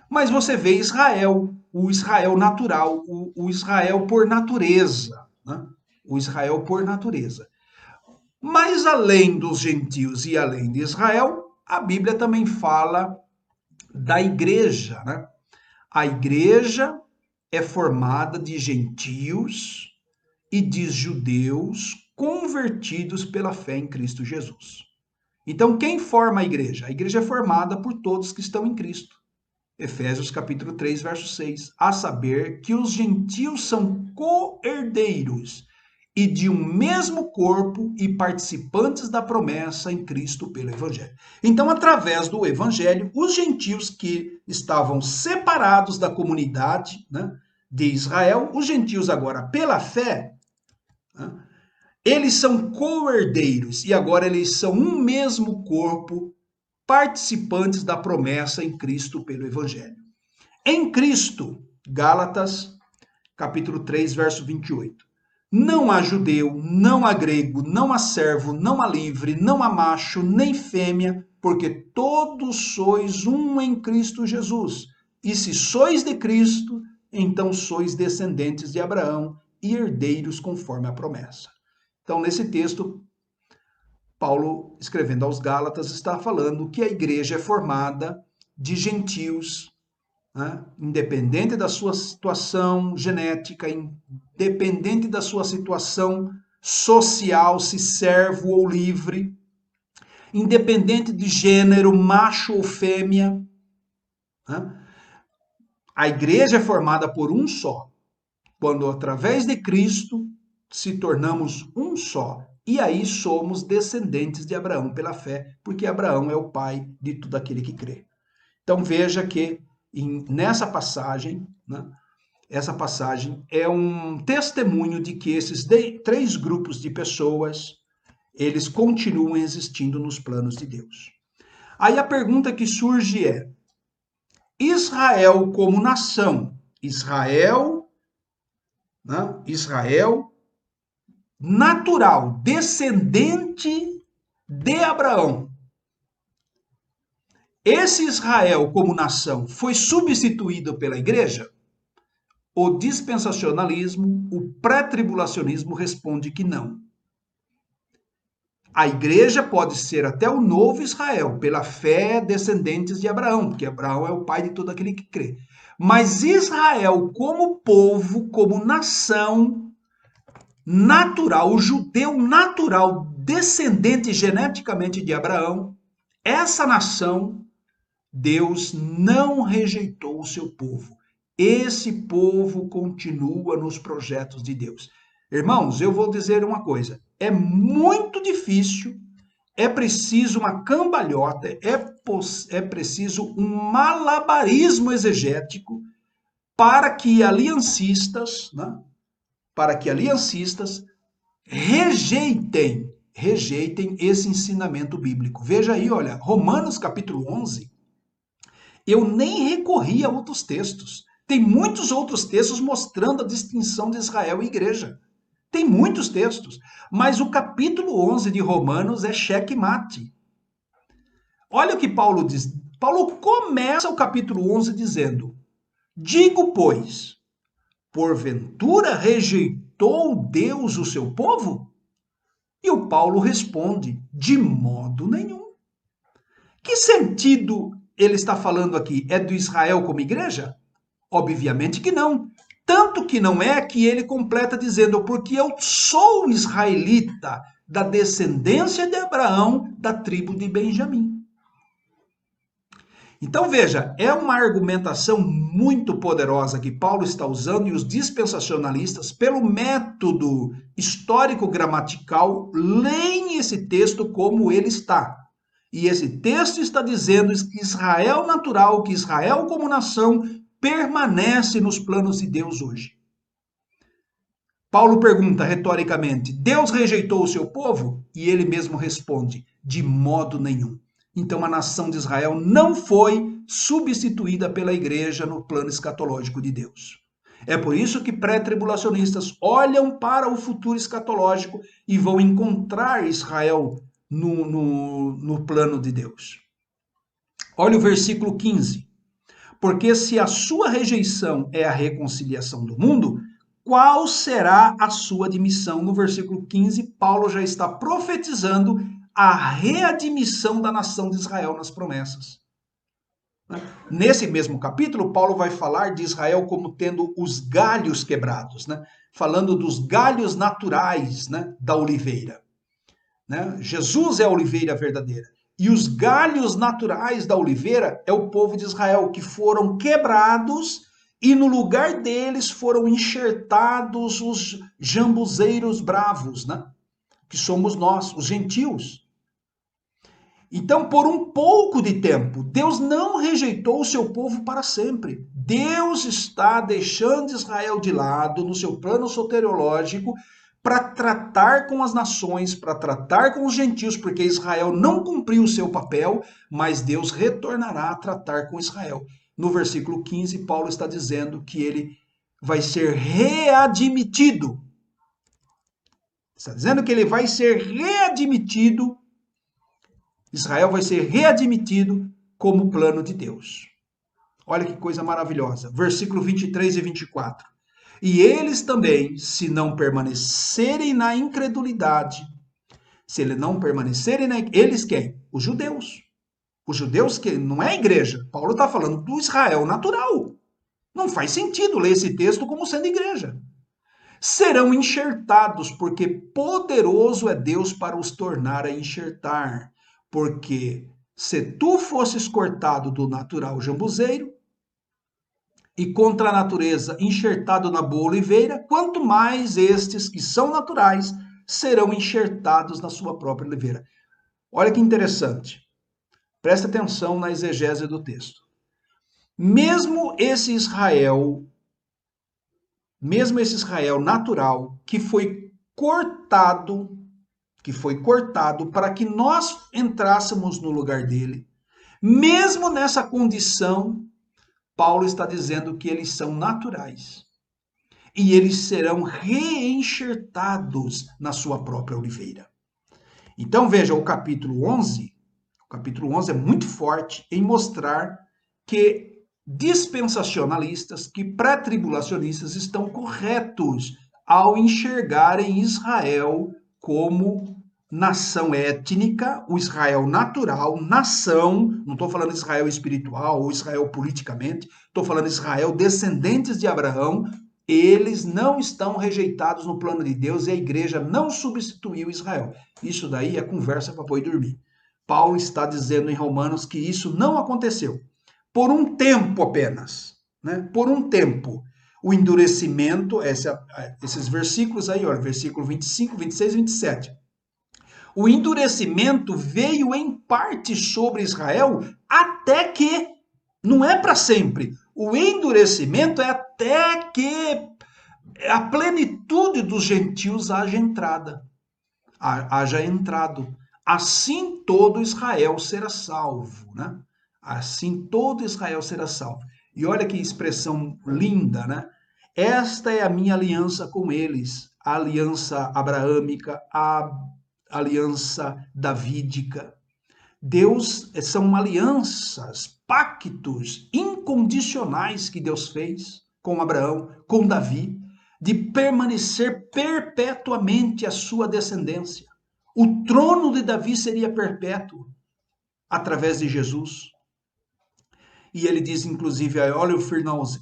Mas você vê Israel, o Israel natural, o Israel por natureza, né? O Israel por natureza. Mas além dos gentios e além de Israel, a Bíblia também fala da igreja, né? A igreja é formada de gentios e de judeus convertidos pela fé em Cristo Jesus. Então, quem forma a igreja? A igreja é formada por todos que estão em Cristo. Efésios capítulo 3, verso 6. A saber que os gentios são co-herdeiros e de um mesmo corpo e participantes da promessa em Cristo pelo Evangelho. Então, através do Evangelho, os gentios que estavam separados da comunidade, né, de Israel, os gentios agora, pela fé, né, eles são co-herdeiros e agora eles são um mesmo corpo, participantes da promessa em Cristo pelo Evangelho. Em Cristo, Gálatas, capítulo 3, verso 28. Não há judeu, não há grego, não há servo, não há livre, não há macho, nem fêmea, porque todos sois um em Cristo Jesus. E se sois de Cristo, então sois descendentes de Abraão e herdeiros conforme a promessa. Então, nesse texto, Paulo, escrevendo aos Gálatas, está falando que a igreja é formada de gentios, né? Independente da sua situação genética, independente da sua situação social, se servo ou livre, independente de gênero, macho ou fêmea, né? A igreja é formada por um só, quando através de Cristo se tornamos um só. E aí somos descendentes de Abraão pela fé, porque Abraão é o pai de todo aquele que crê. Então veja que nessa passagem, né, essa passagem é um testemunho de que esses três grupos de pessoas, eles continuam existindo nos planos de Deus. Aí a pergunta que surge é: Israel como nação, Israel natural, descendente de Abraão. Esse Israel como nação foi substituído pela igreja? O dispensacionalismo, o pré-tribulacionismo responde que não. A igreja pode ser até o novo Israel, pela fé descendentes de Abraão, porque Abraão é o pai de todo aquele que crê. Mas Israel como povo, como nação natural, o judeu natural, descendente geneticamente de Abraão, essa nação, Deus não rejeitou o seu povo. Esse povo continua nos projetos de Deus. Irmãos, eu vou dizer uma coisa: é muito difícil, é preciso uma cambalhota, é preciso um malabarismo exegético para que aliancistas, né, rejeitem esse ensinamento bíblico. Veja aí, olha, Romanos capítulo 11, eu nem recorri a outros textos. Tem muitos outros textos mostrando a distinção de Israel e igreja. Tem muitos textos, mas o capítulo 11 de Romanos é checkmate. Olha o que Paulo diz. Paulo começa o capítulo 11 dizendo: digo, pois, porventura rejeitou Deus o seu povo? E o Paulo responde: de modo nenhum. Que sentido ele está falando aqui? É do Israel como igreja? Obviamente que não. Tanto que não é que ele completa dizendo: porque eu sou israelita, da descendência de Abraão, da tribo de Benjamim. Então veja, é uma argumentação muito poderosa que Paulo está usando, e os dispensacionalistas, pelo método histórico-gramatical, leem esse texto como ele está. E esse texto está dizendo que Israel natural, que Israel como nação, permanece nos planos de Deus hoje. Paulo pergunta retoricamente: Deus rejeitou o seu povo? E ele mesmo responde: de modo nenhum. Então a nação de Israel não foi substituída pela igreja no plano escatológico de Deus. É por isso que pré-tribulacionistas olham para o futuro escatológico e vão encontrar Israel no plano de Deus. Olha o versículo 15. Porque se a sua rejeição é a reconciliação do mundo, qual será a sua admissão? No versículo 15, Paulo já está profetizando a readmissão da nação de Israel nas promessas. Nesse mesmo capítulo, Paulo vai falar de Israel como tendo os galhos quebrados, né? Falando dos galhos naturais, né, da oliveira. Né? Jesus é a oliveira verdadeira. e os galhos naturais da oliveira é o povo de Israel, que foram quebrados e no lugar deles foram enxertados os jambuzeiros bravos, né? Que somos nós, os gentios. Então, por um pouco de tempo, Deus não rejeitou o seu povo para sempre. Deus está deixando Israel de lado no seu plano soteriológico para tratar com as nações, para tratar com os gentios, porque Israel não cumpriu o seu papel, mas Deus retornará a tratar com Israel. No versículo 15, Paulo está dizendo que ele vai ser readmitido. Está dizendo que ele vai ser readmitido. Israel vai ser readmitido como plano de Deus. Olha que coisa maravilhosa. Versículo 23 e 24. E eles também, se não permanecerem na incredulidade, se eles não permanecerem eles quem? Os judeus. Os judeus que não é a igreja. Paulo está falando do Israel natural. Não faz sentido ler esse texto como sendo igreja. Serão enxertados, porque poderoso é Deus para os tornar a enxertar. Porque se tu fosses cortado do natural jambuzeiro e contra a natureza enxertado na boa oliveira, quanto mais estes que são naturais serão enxertados na sua própria oliveira. Olha que interessante. Presta atenção na exegese do texto. Mesmo esse Israel natural que foi cortado para que nós entrássemos no lugar dele, mesmo nessa condição, Paulo está dizendo que eles são naturais e eles serão reenxertados na sua própria oliveira. Então veja o capítulo 11 é muito forte em mostrar que dispensacionalistas, que pré-tribulacionistas estão corretos ao enxergarem Israel como nação étnica, o Israel natural, nação, não estou falando Israel espiritual ou Israel politicamente, estou falando Israel descendentes de Abraão, eles não estão rejeitados no plano de Deus e a igreja não substituiu Israel. Isso daí é conversa para pôr e dormir. Paulo está dizendo em Romanos que isso não aconteceu. Por um tempo apenas, né? Por um tempo. O endurecimento, esses versículos aí, olha, versículo 25, 26 e 27. O endurecimento veio em parte sobre Israel até que, não é para sempre. O endurecimento é até que a plenitude dos gentios haja entrado. Assim todo Israel será salvo, né? Assim todo Israel será salvo. E olha que expressão linda, né? Esta é a minha aliança com eles, a aliança abraâmica, a aliança davídica. Deus são alianças, pactos incondicionais que Deus fez com Abraão, com Davi, de permanecer perpetuamente a sua descendência. O trono de Davi seria perpétuo através de Jesus. E ele diz, inclusive, olha o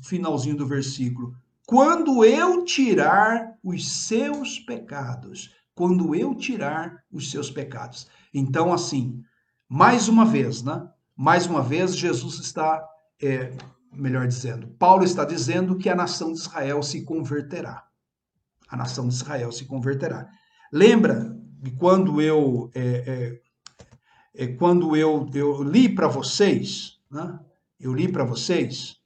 finalzinho do versículo, quando eu tirar os seus pecados. Quando eu tirar os seus pecados. Então, assim, mais uma vez, né? Mais uma vez, Jesus está, melhor dizendo, Paulo está dizendo que a nação de Israel se converterá. A nação de Israel se converterá. Lembra de quando eu li para vocês, né? Eu li para vocês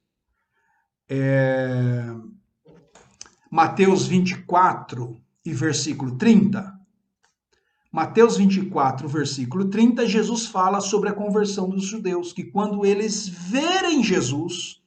Mateus 24 e versículo 30. Mateus 24, versículo 30, Jesus fala sobre a conversão dos judeus, que quando eles verem Jesus,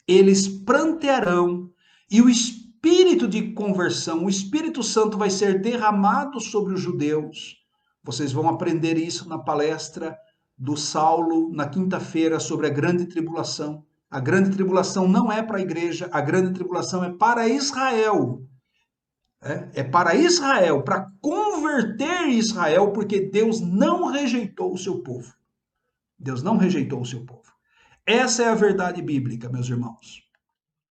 eles prantearão e o espírito de conversão, o Espírito Santo vai ser derramado sobre os judeus. Vocês vão aprender isso na palestra do Saulo na quinta-feira sobre a grande tribulação. A grande tribulação não é para a igreja, a grande tribulação é para Israel. É para Israel, para converter Israel, porque Deus não rejeitou o seu povo. Deus não rejeitou o seu povo. Essa é a verdade bíblica, meus irmãos.